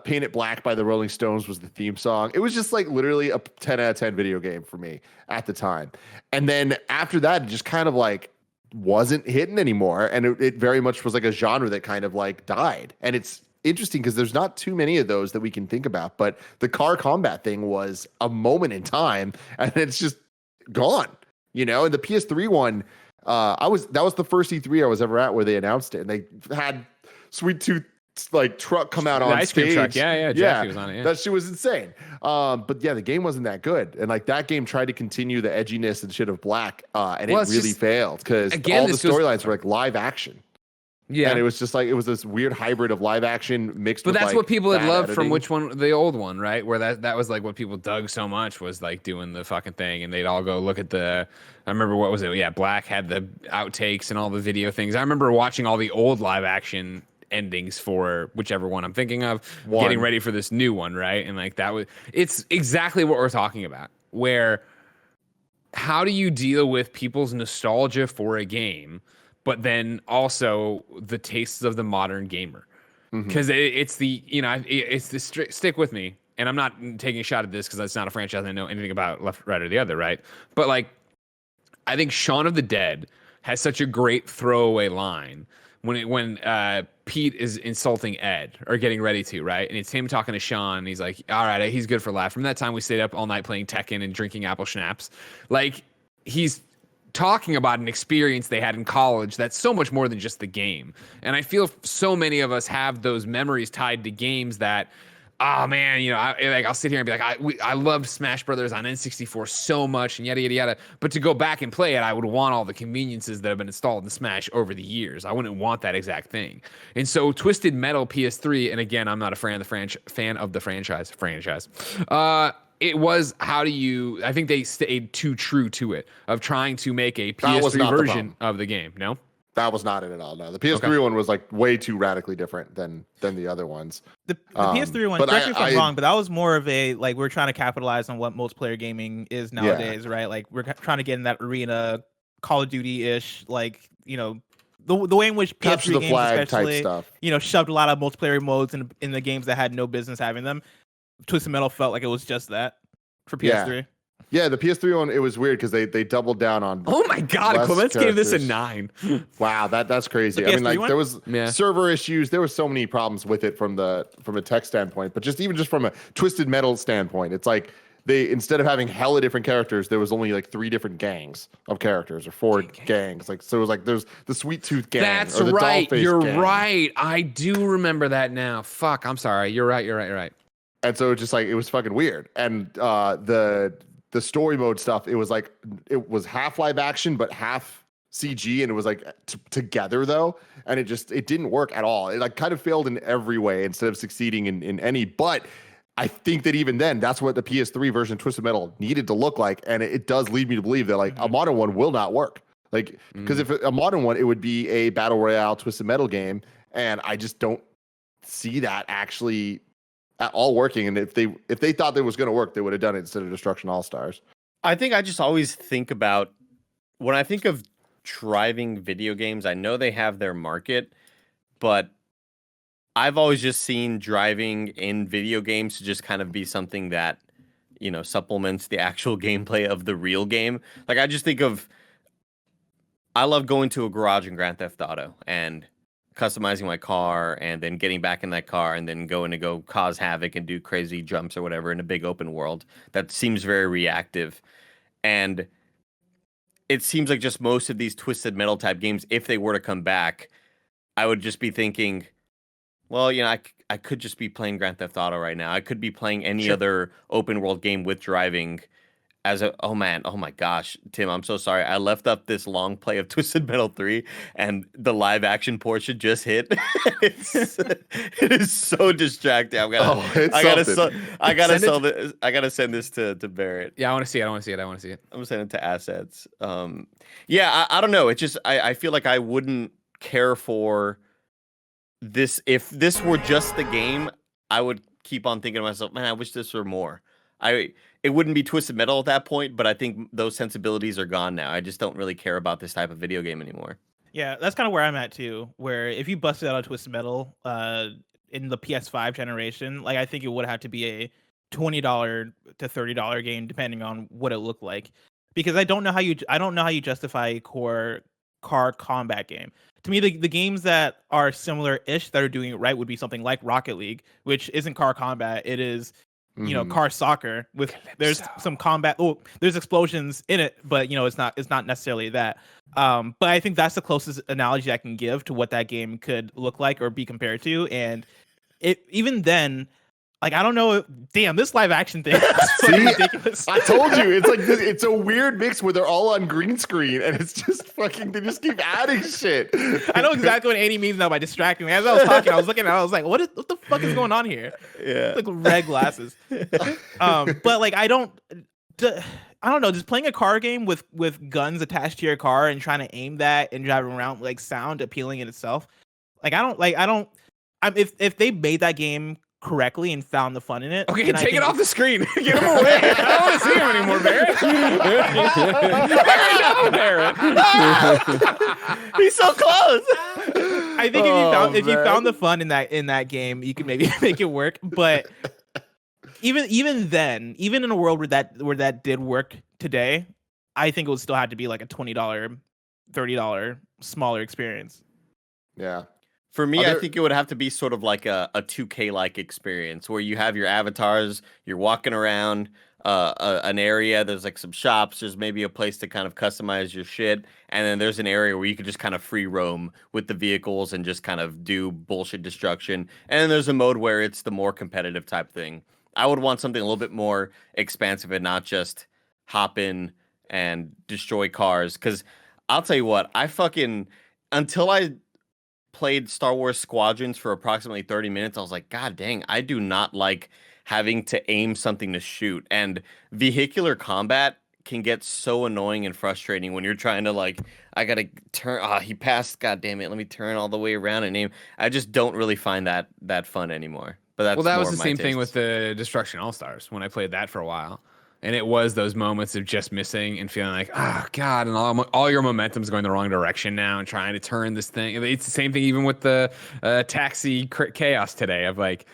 Paint It Black by the Rolling Stones was the theme song. It was just like literally a 10 out of 10 video game for me at the time. And then after that, it just kind of like wasn't hitting anymore, and it very much was like a genre that kind of like died. And it's interesting because there's not too many of those that we can think about, but the car combat thing was a moment in time, and it's just gone, you know. And the PS3 one, that was the first E3 I was ever at where they announced it, and they had Sweet Tooth like truck come out on ice cream stage. Truck. Yeah, Jackie was on it. Yeah. That shit was insane. But yeah, the game wasn't that good, and like that game tried to continue the edginess and shit of Black, and it really failed because all the storylines were like live action. Yeah, and it was just like it was this weird hybrid of live action mixed. But with, that's like, what people had loved editing. from the old one, right? Where that was like what people dug so much was like doing the fucking thing, and they'd all go look at the. I remember what was it? Yeah, Black had the outtakes and all the video things. I remember watching all the old live action endings for whichever one I'm thinking of, getting ready for this new one, right? And like it's exactly what we're talking about. Where how do you deal with people's nostalgia for a game? But then also the tastes of the modern gamer, because it's the stick with me, and I'm not taking a shot at this because that's not a franchise I know anything about left, right, or the other, right? But like, I think Shaun of the Dead has such a great throwaway line when Pete is insulting Ed or getting ready to, right? And it's him talking to Sean, and he's like, all right, he's good for laugh. From that time, we stayed up all night playing Tekken and drinking apple schnapps. Like, he's talking about an experience they had in college that's so much more than just the game. And I feel so many of us have those memories tied to games that, oh man, you know, I'll sit here and be like, I loved Smash Brothers on N64 so much and yada, yada, yada. But to go back and play it, I would want all the conveniences that have been installed in Smash over the years. I wouldn't want that exact thing. And so Twisted Metal PS3, and again, I'm not a fan of the franchise. It was, I think they stayed too true to it, of trying to make a PS3 version of the game. No? That was not it at all. No, the PS3 one was like way too radically different than the other ones. The PS3 one, correct me if I'm wrong, but that was more of a, like, we're trying to capitalize on what multiplayer gaming is nowadays, right? Like, we're trying to get in that arena, Call of Duty-ish, like, you know, the way in which PS3 games especially, type stuff, you know, shoved a lot of multiplayer modes in the games that had no business having them. Twisted Metal felt like it was just that for PS3. Yeah, the PS3 one, it was weird because they doubled down on. Oh my god, Clements gave this a 9. Wow, that's crazy. I mean, like there was server issues, there were so many problems with it from a tech standpoint, but just from a Twisted Metal standpoint, it's like they, instead of having hella different characters, there was only like 3 different gangs of characters or 4 gangs. Like, so it was like there's the Sweet Tooth gang. That's or the right. You're gang. right. I do remember that now. Fuck. I'm sorry. You're right. And so just like it was fucking weird. And the story mode stuff, it was half live action but half CG, and it was like together though, and it didn't work at all. It like kind of failed in every way instead of succeeding in any. But I think that even then, that's what the PS3 version of Twisted Metal needed to look like, and it does lead me to believe that like a modern one will not work. Like, because if a modern one, it would be a battle royale Twisted Metal game, and I just don't see that actually at all working. And if they thought that was going to work, they would have done it instead of Destruction All Stars. I think I just always think about, when I think of driving video games, I know they have their market, but I've always just seen driving in video games to just kind of be something that, you know, supplements the actual gameplay of the real game. Like, I just think of, I love going to a garage in Grand Theft Auto and customizing my car and then getting back in that car and then going to go cause havoc and do crazy jumps or whatever in a big open world that seems very reactive. And it seems like just most of these Twisted Metal type games, if they were to come back, I would just be thinking, well, you know, I could just be playing Grand Theft Auto right now. I could be playing any other open world game with driving. oh my gosh, Tim, I'm so sorry. I left up this long play of Twisted Metal 3 and the live action portion just hit. It is so distracting. I gotta send this to Barrett. Yeah, I want to see it. I'm gonna send it to assets. Yeah, I don't know. It just I feel like I wouldn't care for this if this were just the game. I would keep on thinking to myself, man, I wish this were more. It wouldn't be Twisted Metal at that point, but I think those sensibilities are gone now. I just don't really care about this type of video game anymore. Yeah, that's kind of where I'm at too. Where if you busted out a Twisted Metal in the PS5 generation, like I think it would have to be a $20 to $30 game, depending on what it looked like. Because I don't know how you justify a core car combat game. To me, the games that are similar-ish that are doing it right would be something like Rocket League, which isn't car combat. It is car soccer with there's some combat. Oh, there's explosions in it, but it's not necessarily that. But I think that's the closest analogy I can give to what that game could look like or be compared to. And even then, like, I don't know. Damn, this live action thing is so ridiculous. I told you, it's like it's a weird mix where they're all on green screen and it's just fucking. They just keep adding shit. I know exactly what Andy means now by distracting me. As I was talking, I was looking at it, I was like, what the fuck is going on here? Yeah, like red glasses. But like I don't know. Just playing a car game with guns attached to your car and trying to aim that and driving around like sound appealing in itself. Like if they made that game correctly and found the fun in it. Okay, take it off the screen. Get him away. I don't want to see him anymore, Barrett. Barrett. He's so close. I think if you found the fun in that game, you could maybe make it work. But even then, even in a world where that did work today, I think it would still have to be like a $20, $30 smaller experience. Yeah. For me, I think it would have to be sort of like a 2K-like experience where you have your avatars, you're walking around an area, there's like some shops, there's maybe a place to kind of customize your shit, and then there's an area where you could just kind of free roam with the vehicles and just kind of do bullshit destruction. And then there's a mode where it's the more competitive type thing. I would want something a little bit more expansive and not just hop in and destroy cars. Because I'll tell you what, until I played Star Wars Squadrons for approximately 30 minutes, I was like, God dang, I do not like having to aim something to shoot. And vehicular combat can get so annoying and frustrating when you're trying to like, I gotta turn, he passed, God damn it, let me turn all the way around and aim. I just don't really find that fun anymore. But that was the same thing with the Destruction All-Stars when I played that for a while. And it was those moments of just missing and feeling like, oh, God, and all your momentum's going the wrong direction now and trying to turn this thing. It's the same thing even with the taxi chaos today of like,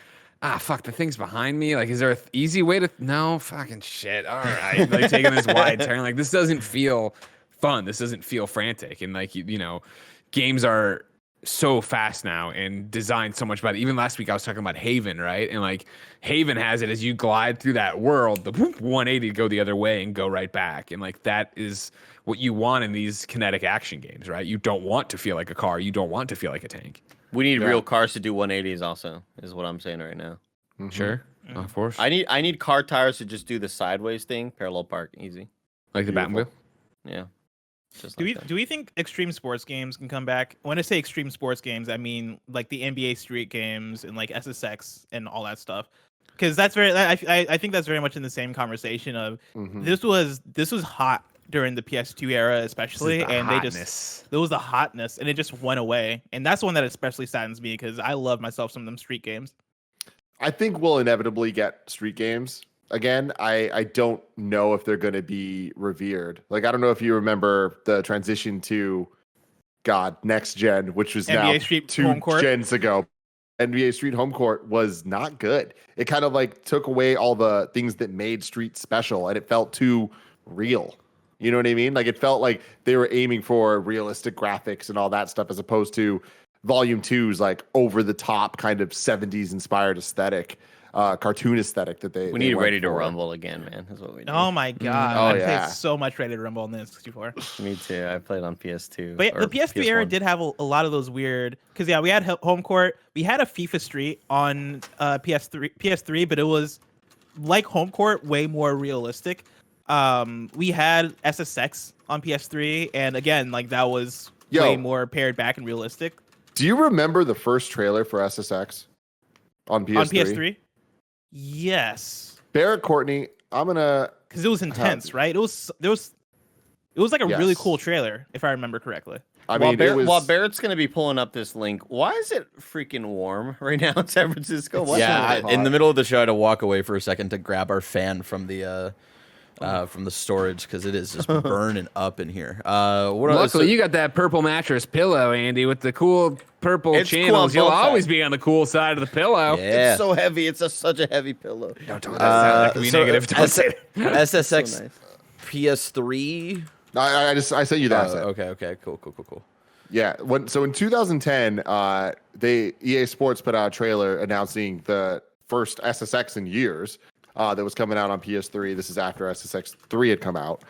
fuck, the thing's behind me. Like, is there an easy way to... No, fucking shit. All right. Like, taking this wide turn. Like, this doesn't feel fun. This doesn't feel frantic. And, like, games are so fast now and designed so much better. Even last week I was talking about Haven, right? And like Haven has it as you glide through that world, the 180 to go the other way and go right back. And like that is what you want in these kinetic action games, right? You don't want to feel like a car. You don't want to feel like a tank. We need real cars to do 180s also, is what I'm saying right now. Mm-hmm. Sure. Of course. I need car tires to just do the sideways thing, parallel park, easy. Like the Batmobile? Yeah. Do we think extreme sports games can come back? When I say extreme sports games, I mean like the NBA Street games and like SSX and all that stuff. Because that's I think that's very much in the same conversation of this was hot during the PS2 era, especially, and there was the hotness, and it just went away. And that's the one that especially saddens me because I love myself some of them street games. I think we'll inevitably get street games again. I don't know if they're going to be revered. Like, I don't know if you remember the transition to next gen, which was NBA now Street 2 gens ago. NBA Street Home Court was not good. It kind of like took away all the things that made Street special, and it felt too real. You know what I mean? Like, it felt like they were aiming for realistic graphics and all that stuff, as opposed to Volume 2's like over the top kind of 70s inspired aesthetic. Cartoon aesthetic that they need Ready to Rumble again, man. That's what we need. Oh my god! I played so much Ready to Rumble on the N64. Me too. I played on PS2. But yeah, the PS3 era did have a lot of those weird. Because we had Home Court. We had a FIFA Street on PS3, but it was like Home Court, way more realistic. we had SSX on PS3, and again, like that was way more pared back and realistic. Do you remember the first trailer for SSX on PS3? On PS3? Yes. Barrett Courtney, I'm gonna because it was intense, right? It was like a really cool trailer, if I remember correctly. I mean, while Barrett's going to be pulling up this link, why is it freaking warm right now in San Francisco? In the middle of the show, I had to walk away for a second to grab our fan from the storage because it is just burning up in here. Luckily, you got that purple mattress pillow, Andy, with the cool purple channels. Cool You'll always be on the cool side of the pillow. Yeah. It's so heavy. It's such a heavy pillow. Don't that be negative. Don't say it. SSX So nice. PS3. I sent you that. Okay. Cool. Yeah. So in 2010, EA Sports put out a trailer announcing the first SSX in years that was coming out on PS3. This is after SSX 3 had come out,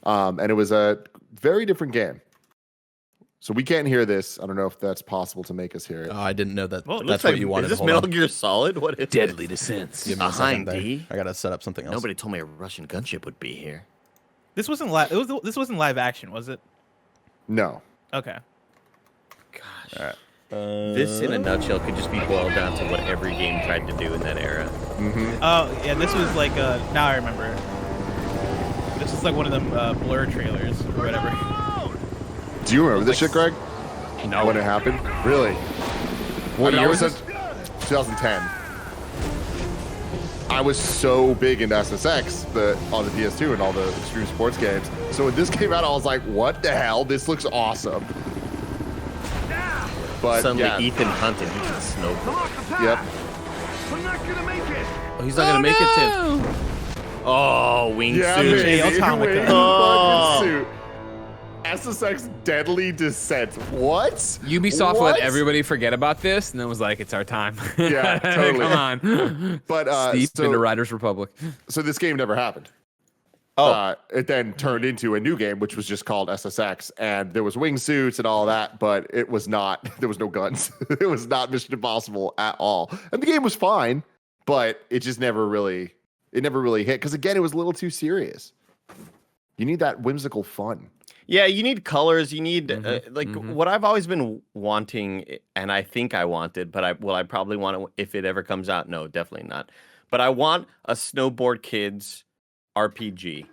and it was a very different game. So we can't hear this. I don't know if that's possible to make us hear it. Oh, I didn't know that. Well, that's what you wanted. Is this Hold Metal on. Gear Solid? What is Deadly Descents. Give me a second there. D. I gotta set up something else. Nobody told me a Russian gunship would be here. This wasn't live. This wasn't live action, was it? No. Okay. Gosh. All right. This, in a nutshell, could just be boiled down to what every game tried to do in that era. Oh yeah, this was like now I remember. This is like one of them Blur trailers or whatever. Do you remember this shit, Greg? No. When it happened? Really? What year was it? 2010. I was so big into SSX on the PS2 and all the extreme sports games. So when this came out, I was like, what the hell? This looks awesome. But Suddenly, yeah. Ethan Hunt and he can snowboard. Yep. Oh, he's not gonna make it, Tim. Oh, wingsuit. Yeah, baby. Hey, Automata. Wing Oh. fucking suit. SSX Deadly Descent. What? Ubisoft What? let everybody forget about this, and then was like, "It's our time." Yeah, totally. Come on. But Steep into Riders Republic. so this game never happened. Oh. It then turned into a new game, which was just called SSX, and there was wingsuits and all that, but it was not. There was no guns. It was not Mission Impossible at all, and the game was fine, but it just never really hit because again, it was a little too serious. You need that whimsical fun. Yeah, you need colors. You need what I've always been wanting, and I think I wanted, but I probably want it if it ever comes out. No, definitely not. But I want a Snowboard Kids RPG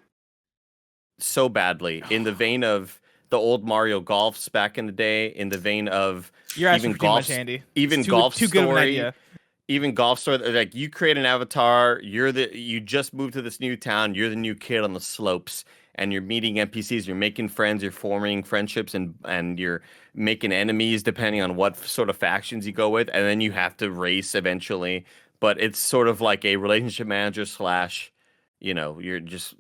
so badly, in the vein of the old Mario Golfs back in the day, in the vein of You're asking even for too much, golf, Andy. even It's too- Golf too good of an Story. idea. Even Golf Story, like you create an avatar, you just moved to this new town, you're the new kid on the slopes, and you're meeting NPCs, you're making friends, you're forming friendships, and you're making enemies depending on what sort of factions you go with, and then you have to race eventually. But it's sort of like a relationship manager slash, you're just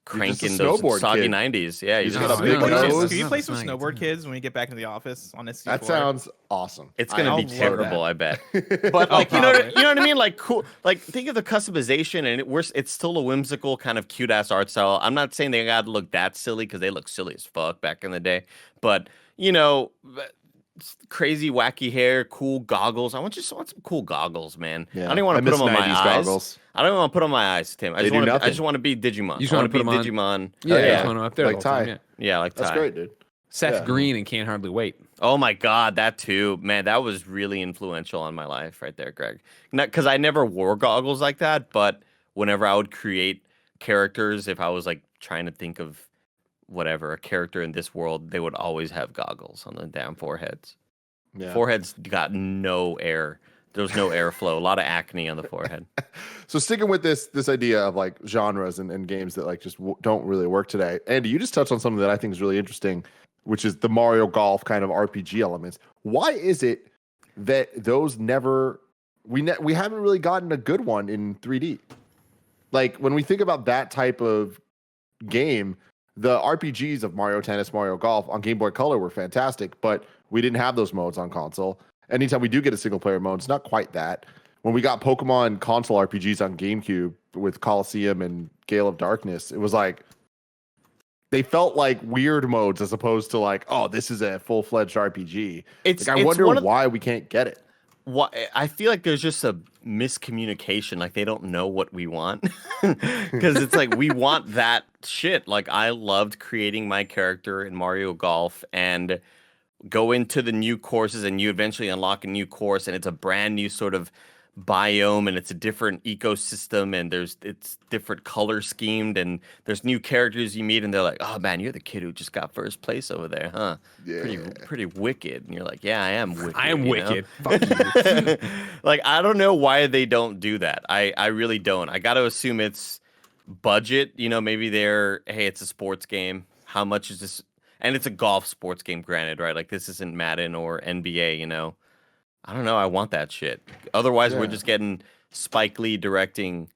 cranking those snowboard soggy kid. 90s. Yeah, you He's just got a gotta big snowboard nose. kids. Can you play some Nice. Snowboard Kids when we get back into the office on SC4? That sounds awesome. It's gonna be love terrible, that. I bet. But like, you know probably. what I mean? Like, cool. Like, think of the customization, and it's still a whimsical kind of cute ass art style. I'm not saying they got to look that silly because they look silly as fuck back in the day. But crazy wacky hair, cool goggles. I want some cool goggles, man. Yeah. I don't even want I to put miss them on my 90s eyes. goggles. I don't even want to put them on my eyes, Tim. I They just do want to. I nothing. just want to be Digimon. You just I wanna want to put be 'em on- Digimon. Yeah, yeah. just want 'em up there Like the whole time, Ty. yeah. Yeah, like That's Ty. great, dude. Seth Yeah. Green and Can't Hardly Wait. Oh my God, that too, man. That was really influential on my life, right there, Greg. Not because I never wore goggles like that, but whenever I would create characters, if I was like trying to think of whatever a character in this world, they would always have goggles on the damn foreheads. Yeah. Foreheads got no air. There was no airflow. A lot of acne on the forehead. So sticking with this idea of like genres and games that like just don't really work today. Andy, you just touched on something that I think is really interesting, which is the Mario Golf kind of RPG elements. Why is it that those we haven't really gotten a good one in 3D? Like when we think about that type of game, the RPGs of Mario Tennis, Mario Golf on Game Boy Color were fantastic, but we didn't have those modes on console. Anytime we do get a single player mode, it's not quite that. When we got Pokemon console RPGs on GameCube with Coliseum and Gale of Darkness, it was like they felt like weird modes as opposed to like, oh, this is a full-fledged RPG. I wonder why we can't get it. I feel like there's just a miscommunication. Like they don't know what we want, because it's like we want that shit. Like I loved creating my character in Mario Golf and go into the new courses, and you eventually unlock a new course, and it's a brand new sort of biome, and it's a different ecosystem, and it's different color schemed, and there's new characters you meet, and they're like, oh man, you're the kid who just got first place over there, huh? Yeah. Pretty wicked. And you're like, yeah, I am wicked. I am you wicked. know? Fuck you. Like I don't know why they don't do that. I really don't. I got to assume it's budget. You know, maybe hey, it's a sports game. How much is this? And it's a golf sports game, granted, right? Like this isn't Madden or NBA, you know. I don't know. I want that shit. Otherwise, we're just getting Spike Lee directing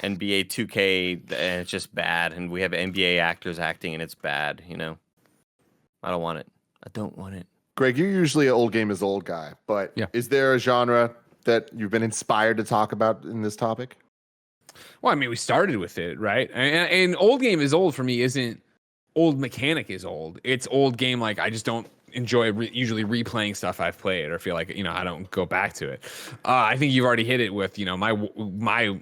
NBA 2K, and it's just bad. And we have NBA actors acting, and it's bad. You know, I don't want it. I don't want it. Greg, you're usually an old game is old guy, but is there a genre that you've been inspired to talk about in this topic? Well, I mean, we started with it, right? And old game is old for me isn't old mechanic is old. It's old game like I just don't enjoy usually replaying stuff I've played or feel like, you know, I don't go back to it. I think you've already hit it with, you know, my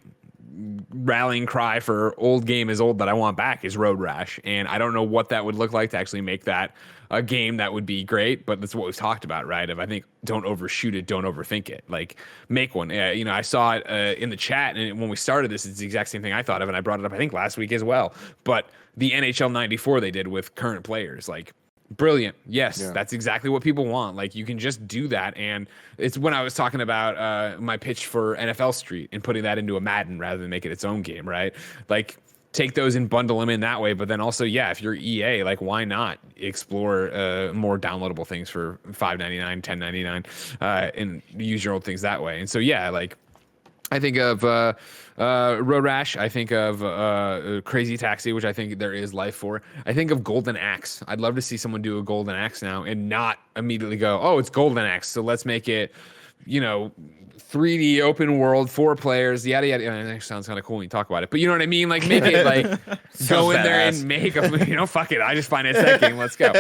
rallying cry for old game is old that I want back is Road Rash. And I don't know what that would look like to actually make that a game that would be great, but that's what we've talked about, right? I think don't overshoot it, don't overthink it. Like make one. You know, I saw it in the chat, and when we started this, it's the exact same thing I thought of, and I brought it up I think last week as well. But the NHL 94 they did with current players, like brilliant. Yes, that's exactly what people want. Like you can just do that. And it's when I was talking about my pitch for NFL Street and putting that into a Madden rather than make it its own game, right? Like take those and bundle them in that way. But then also, if you're EA, like why not explore more downloadable things for $5.99, $10.99, and use your old things that way. And so, like I think of Road Rash. I think of Crazy Taxi, which I think there is life for. I think of Golden Axe. I'd love to see someone do a Golden Axe now and not immediately go, oh, it's Golden Axe, so let's make it, you know, 3D open world, 4 players, yada yada. It actually sounds kind of cool when you talk about it, but you know what I mean? Like make it like go in there and make a, you know, fuck it. I just find it second. Let's go.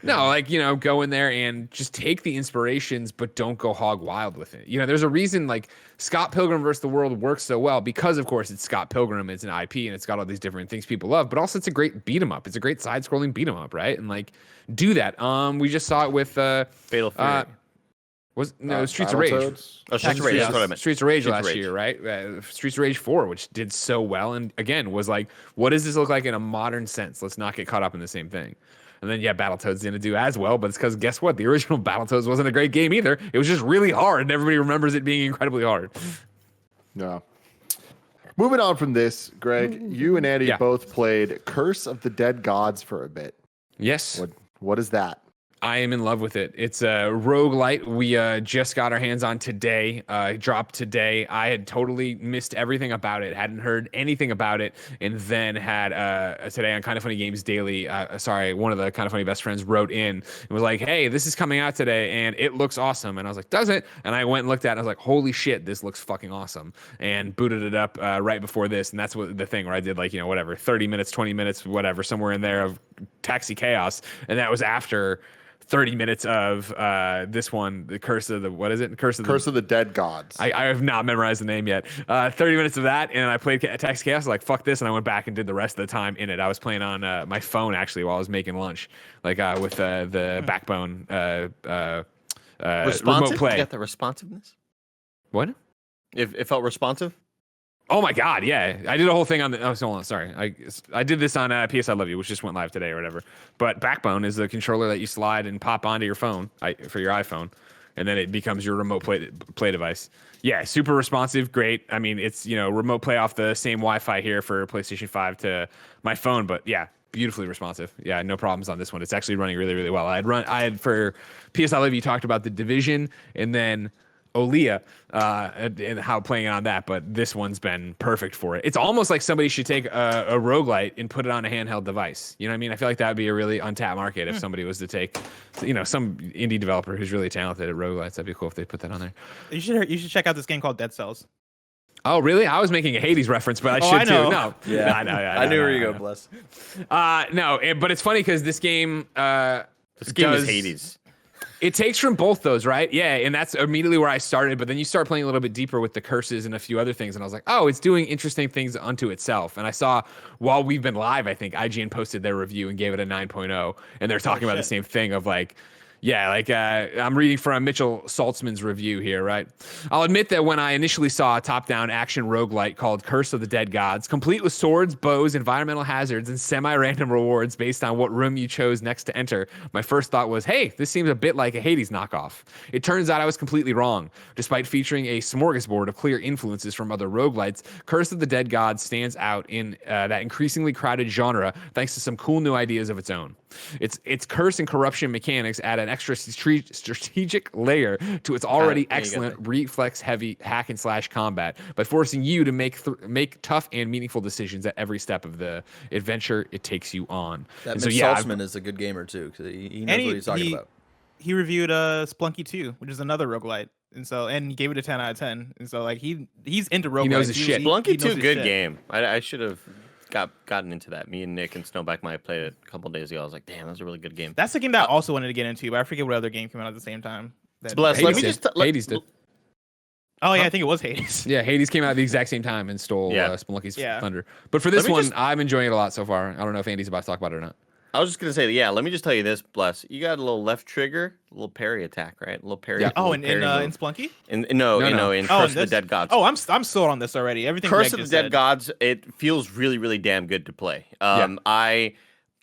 No, like, you know, go in there and just take the inspirations, but don't go hog wild with it. You know, there's a reason like Scott Pilgrim vs. the World works so well because, of course, it's Scott Pilgrim. It's an IP and it's got all these different things people love, but also it's a great beat 'em up. It's a great side scrolling beat 'em up, right? And like do that. We just saw it with Fatal Fury. Streets of Rage. Oh, Streets of Rage. That's what I meant. Streets of Rage last year, right? Streets of Rage 4, which did so well, and again was like, what does this look like in a modern sense? Let's not get caught up in the same thing. And then Battletoads didn't do as well, but it's because guess what? The original Battletoads wasn't a great game either. It was just really hard, and everybody remembers it being incredibly hard. No. Moving on from this, Greg, you and Andy both played Curse of the Dead Gods for a bit. Yes. What is that? I am in love with it. It's a roguelite. We just got our hands on today. Dropped today. I had totally missed everything about it. Hadn't heard anything about it. And then had today on Kind of Funny Games Daily, one of the Kind of Funny best friends wrote in and was like, hey, this is coming out today and it looks awesome. And I was like, does it? And I went and looked at it and I was like, holy shit, this looks fucking awesome. And booted it up right before this. And that's what the thing where I did, like, you know, whatever, 30 minutes, 20 minutes, whatever, somewhere in there of Taxi Chaos. And that was after 30 minutes of this one, the Curse of the, what is it? Curse of the Dead Gods. I have not memorized the name yet. 30 minutes of that, and I played Taxi Chaos. Like, fuck this, and I went back and did the rest of the time in it. I was playing on my phone, actually, while I was making lunch, like with the Backbone remote play. You got the responsiveness? What? It felt responsive? Oh my god, yeah! I did a whole thing on the. Oh, hold on, sorry. I did this on PS I Love You, which just went live today or whatever. But Backbone is the controller that you slide and pop onto your phone for your iPhone, and then it becomes your remote play device. Yeah, super responsive, great. I mean, it's, you know, remote play off the same Wi-Fi here for PlayStation 5 to my phone, but yeah, beautifully responsive. Yeah, no problems on this one. It's actually running really, really well. I had for PS I Love You talked about the Division and then Olea and how playing on that, but this one's been perfect for it. It's almost like somebody should take a roguelite and put it on a handheld device. You know what I mean? I feel like that would be a really untapped market if somebody was to take, you know, some indie developer who's really talented at roguelites. That'd be cool if they put that on there. You should check out this game called Dead Cells. Oh, really? I was making a Hades reference, but I should too. No. Yeah. I knew where you go, Bless. No, but it's funny because this game is Hades. It takes from both those, right? Yeah, and that's immediately where I started. But then you start playing a little bit deeper with the curses and a few other things, and I was like, oh, it's doing interesting things unto itself. And I saw while we've been live, I think IGN posted their review and gave it a 9.0, and they're talking about the same thing of like, yeah, like I'm reading from Mitchell Saltzman's review here, right? I'll admit that when I initially saw a top-down action roguelite called Curse of the Dead Gods, complete with swords, bows, environmental hazards, and semi-random rewards based on what room you chose next to enter, my first thought was, hey, this seems a bit like a Hades knockoff. It turns out I was completely wrong. Despite featuring a smorgasbord of clear influences from other roguelites, Curse of the Dead Gods stands out in that increasingly crowded genre thanks to some cool new ideas of its own. Its curse and corruption mechanics add an extra strategic layer to its already excellent reflex-heavy hack-and-slash combat by forcing you to make tough and meaningful decisions at every step of the adventure it takes you on. That Mitch Saltzman is a good gamer, too, because he knows what he's talking about. He reviewed Splunky 2, which is another roguelite. And he gave it a 10 out of 10. And so, like, he's into roguelites. He knows his shit. Splunky 2, good game. I should have gotten into that. Me and Nick and Snowback might have played it a couple days ago. I was like, damn, that was a really good game. That's the game that I also wanted to get into, but I forget what other game came out at the same time. Hades did. Oh, yeah, I think it was Hades. Yeah, Hades came out at the exact same time and stole Spelunky's thunder. But for this one, I'm enjoying it a lot so far. I don't know if Andy's about to talk about it or not. I was just going to say, yeah, let me just tell you this, Bless. You got a little left trigger, a little parry attack, right? A little parry. Yeah. Oh, in Splunky? No, in Curse of the Dead Gods. Oh, I'm sold on this already. Everything Curse of the Dead Gods, it feels really, really damn good to play.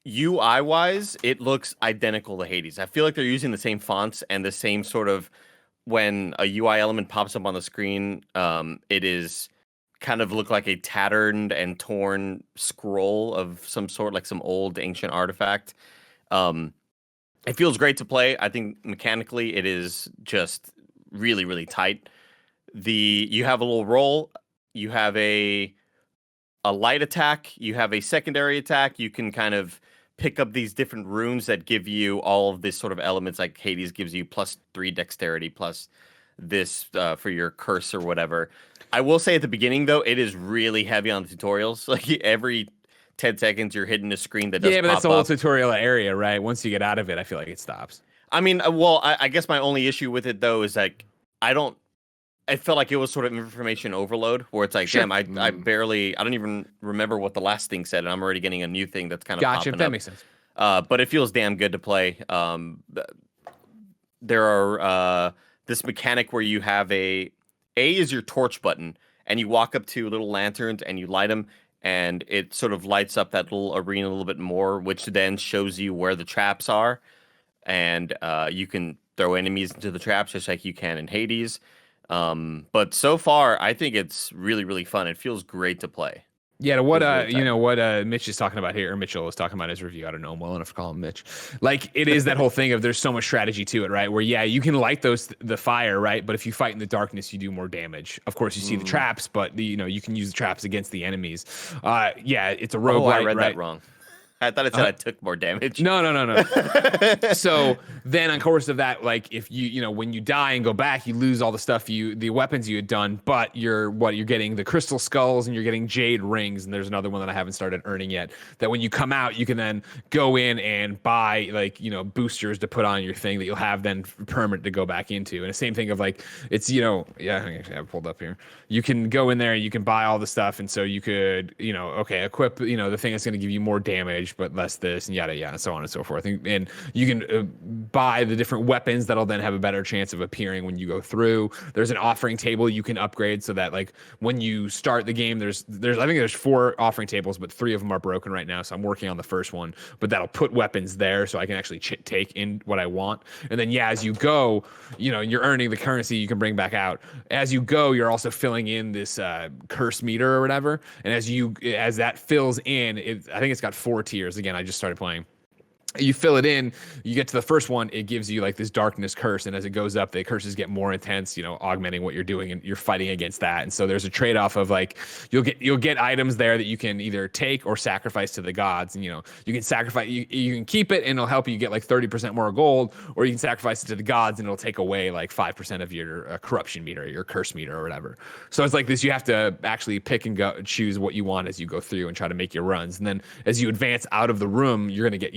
UI-wise, it looks identical to Hades. I feel like they're using the same fonts and the same sort of, when a UI element pops up on the screen, it is kind of look like a tattered and torn scroll of some sort, like some old ancient artifact. It feels great to play. I think mechanically it is just really, really tight. You have a little roll, you have a light attack, you have a secondary attack. You can kind of pick up these different runes that give you all of this sort of elements, like Hades gives you +3 dexterity plus this for your curse or whatever. I will say at the beginning, though, it is really heavy on the tutorials. Like every 10 seconds, you're hitting a screen that does but that's the pop whole up. Tutorial area, right? Once you get out of it, I feel like it stops. I mean, well, I guess my only issue with it, though, is like I felt like it was sort of information overload, where it's like, damn, I don't even remember what the last thing said, and I'm already getting a new thing that's kind of popping up. That makes sense. But it feels damn good to play. There are this mechanic where you have A is your torch button, and you walk up to little lanterns and you light them, and it sort of lights up that little arena a little bit more, which then shows you where the traps are, and you can throw enemies into the traps just like you can in Hades. But so far, I think it's really, really fun. It feels great to play. Yeah, what Mitch is talking about here, or Mitchell is talking about in his review. I don't know him well enough to call him Mitch. Like, it is that whole thing of there's so much strategy to it, right? Where you can light the fire, right? But if you fight in the darkness, you do more damage. Of course, you see the traps, but you can use the traps against the enemies. It's a roguelite. I read that wrong. I thought it said I took more damage. No. So then, on course of that, like if you when you die and go back, you lose all the stuff the weapons you had done, but you're getting the crystal skulls and you're getting jade rings, and there's another one that I haven't started earning yet. That when you come out, you can then go in and buy boosters to put on your thing that you'll have then permanent to go back into. And the same thing of like it's I actually have it pulled up here. You can go in there and you can buy all the stuff, and so you could equip the thing that's going to give you more damage, but less this and yada yada, so on and so forth. And you can buy the different weapons that'll then have a better chance of appearing when you go through. There's an offering table you can upgrade so that like when you start the game, I think there's 4 offering tables, but 3 of them are broken right now. So I'm working on the first one, but that'll put weapons there so I can actually take in what I want. And then as you go, you're earning the currency you can bring back out. As you go, you're also filling in this curse meter or whatever. And as that fills in, I think it's got 4 tiers. Again, I just started playing. You fill it in, you get to the first one, it gives you like this darkness curse, and as it goes up, the curses get more intense, augmenting what you're doing, and you're fighting against that. And so there's a trade-off of like you'll get items there that you can either take or sacrifice to the gods, and you can sacrifice, you can keep it and it'll help you get like 30% more gold, or you can sacrifice it to the gods and it'll take away like 5% of your corruption meter, your curse meter or whatever. So it's like this, you have to actually pick and choose what you want as you go through and try to make your runs. And then as you advance out of the room, you're going to get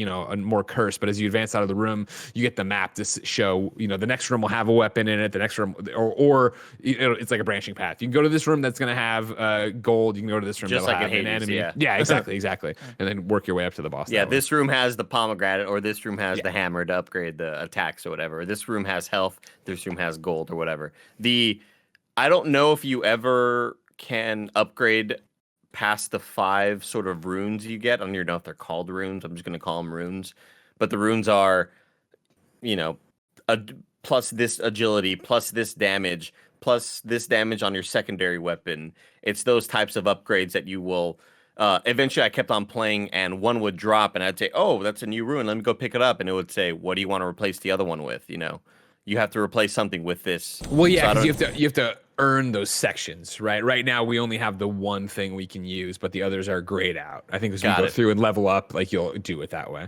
more cursed. But as you advance out of the room, you get the map to show, the next room will have a weapon in it. The next room, or it's like a branching path. You can go to this room that's going to have gold. You can go to this room Just that'll like have in an Hades, enemy. yeah. Exactly. And then work your way up to the boss. Yeah, that way. this room has the pomegranate, or this room has the hammer to upgrade the attacks or whatever. This room has health. This room has gold or whatever. I don't know if you ever can upgrade past the 5 sort of runes you get. I don't even know if they're called runes. I'm just going to call them runes. But the runes are, plus this agility, plus this damage on your secondary weapon. It's those types of upgrades that you will... eventually, I kept on playing, and one would drop, and I'd say, "Oh, that's a new rune. Let me go pick it up." And it would say, "What do you want to replace the other one with?" You have to replace something with this. Well, yeah, because you have to earn those sections, right? Right now, we only have the one thing we can use, but the others are grayed out. I think as we go through and level up, like you'll do it that way.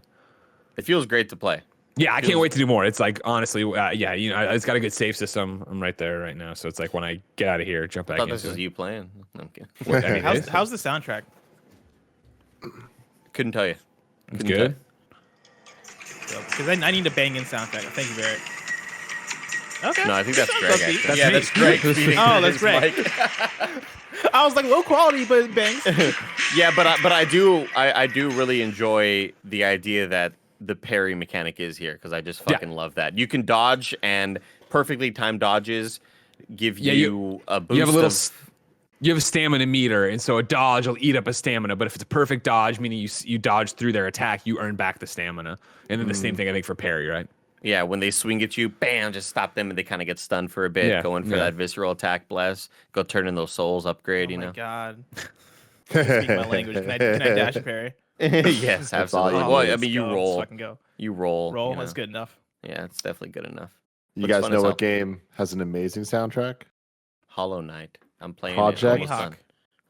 It feels great to play. Yeah, I can't wait to do more. It's like, honestly, it's got a good save system. I'm right there right now, so it's like when I get out of here, jump back I thought into this was it. you playing. Okay. Well, I mean, How's the soundtrack? Couldn't tell you. It's good. Because I need a banging soundtrack. Thank you, Barrett. Okay. No, I think that's Greg. Lucky. Actually. That's That's me. Greg. feeding Oh, through that's his Greg. mic. I was like low quality, but it bangs. Yeah, but I do really enjoy the idea that the parry mechanic is here, because I just fucking love that. You can dodge, and perfectly timed dodges give you a boost. You have a stamina meter, and so a dodge will eat up a stamina. But if it's a perfect dodge, meaning you dodge through their attack, you earn back the stamina. And then the same thing, I think, for parry, right? Yeah, when they swing at you, bam, just stop them, and they kind of get stunned for a bit. Going for that visceral attack blast. Go turn in those souls upgrade, Oh my god. know. Speaking my language. Can I dash and parry? Yes, absolutely. all Well, you I need. mean, you Let's roll. fucking go. You roll. Roll. That's good enough. Yeah, it's definitely good enough. You Looks guys fun know as what hell. game has an amazing soundtrack? Hollow Knight. I'm playing Project it. Almost done.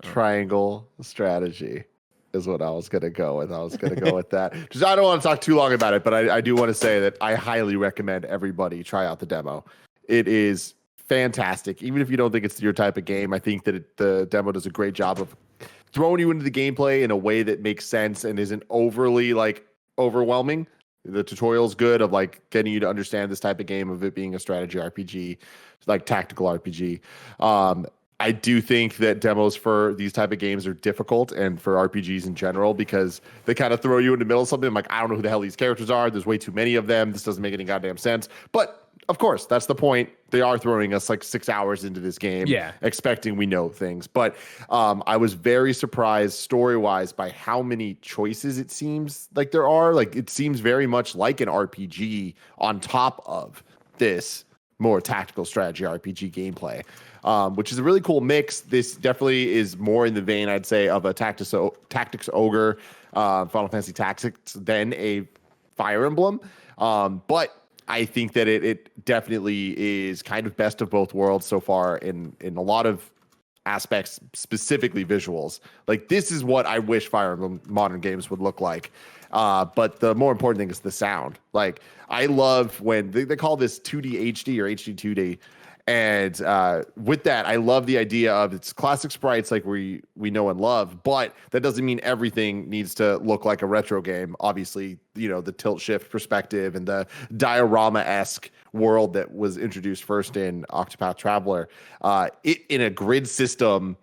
Triangle Strategy is what I was going to go with. That. Just, I don't want to talk too long about it, but I do want to say that I highly recommend everybody try out the demo. It is fantastic. Even if you don't think it's your type of game, I think that the demo does a great job of throwing you into the gameplay in a way that makes sense and isn't overly overwhelming. The tutorial's good of getting you to understand this type of game, of it being a strategy RPG, tactical RPG. I do think that demos for these type of games are difficult, and for RPGs in general, because they kind of throw you in the middle of something. I'm like, I don't know who the hell these characters are. There's way too many of them. This doesn't make any goddamn sense. But of course, that's the point. They are throwing us 6 hours into this game, expecting we know things. But I was very surprised story-wise by how many choices it seems like there are. It seems very much like an RPG on top of this more tactical strategy RPG gameplay, which is a really cool mix. This definitely is more in the vein, I'd say, of a Tactics Ogre, Final Fantasy Tactics than a Fire Emblem. But I think that it definitely is kind of best of both worlds so far in a lot of aspects, specifically visuals. This is what I wish Fire Emblem modern games would look like. But the more important thing is the sound. I love when they call this 2D HD or HD 2D. And with that, I love the idea of it's classic sprites like we know and love, but that doesn't mean everything needs to look like a retro game. Obviously, the tilt shift perspective and the diorama-esque world that was introduced first in Octopath Traveler, it in a grid system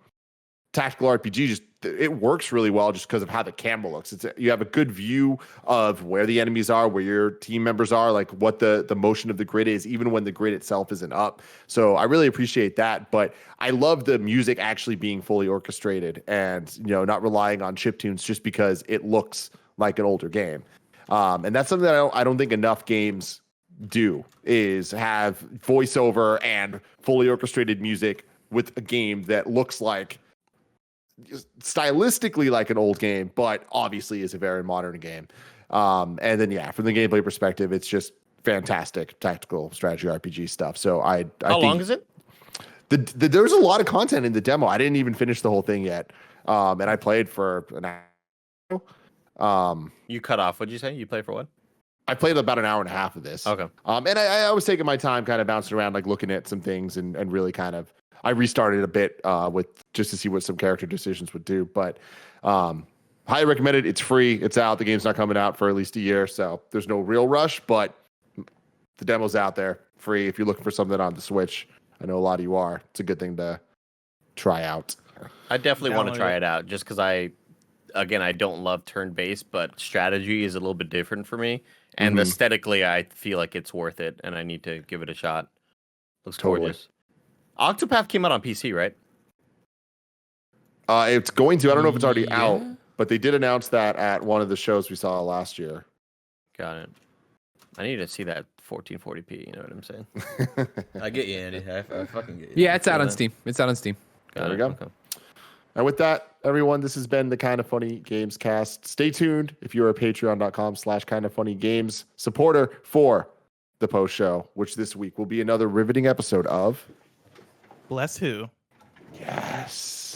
tactical RPG it works really well just because of how the camera looks. You have a good view of where the enemies are, where your team members are, what the motion of the grid is, even when the grid itself isn't up. So I really appreciate that. But I love the music actually being fully orchestrated and not relying on chiptunes just because it looks like an older game. And that's something that I don't think enough games do, is have voiceover and fully orchestrated music with a game that looks stylistically like an old game, but obviously is a very modern game. And then from the gameplay perspective, it's just fantastic tactical strategy RPG stuff. So I how long is it? There's a lot of content in the demo. I didn't even finish the whole thing yet, and I played for an hour. You cut off. What'd you say? You played for what? I played about an hour and a half of this. Okay. And I was taking my time, kind of bouncing around, looking at some things and really kind of. I restarted a bit with just to see what some character decisions would do, but highly recommend it. It's free. It's out. The game's not coming out for at least a year, so there's no real rush, but the demo's out there free. If you're looking for something on the Switch, I know a lot of you are. It's a good thing to try out. I definitely want to try it out just because I don't love turn-based, but strategy is a little bit different for me. And aesthetically, I feel like it's worth it, and I need to give it a shot. Looks gorgeous. Octopath came out on PC, right? It's going to. I don't know if it's already out, but they did announce that at one of the shows we saw last year. Got it. I need to see that 1440p. You know what I'm saying? I get you, Andy. I fucking get you. Yeah, it's out on Steam. It's out on Steam. There we go. Okay. And with that, everyone, this has been the Kind of Funny Gamescast. Stay tuned if you're a patreon.com/kindoffunnygames supporter for the post show, which this week will be another riveting episode of Bless Who. Yes.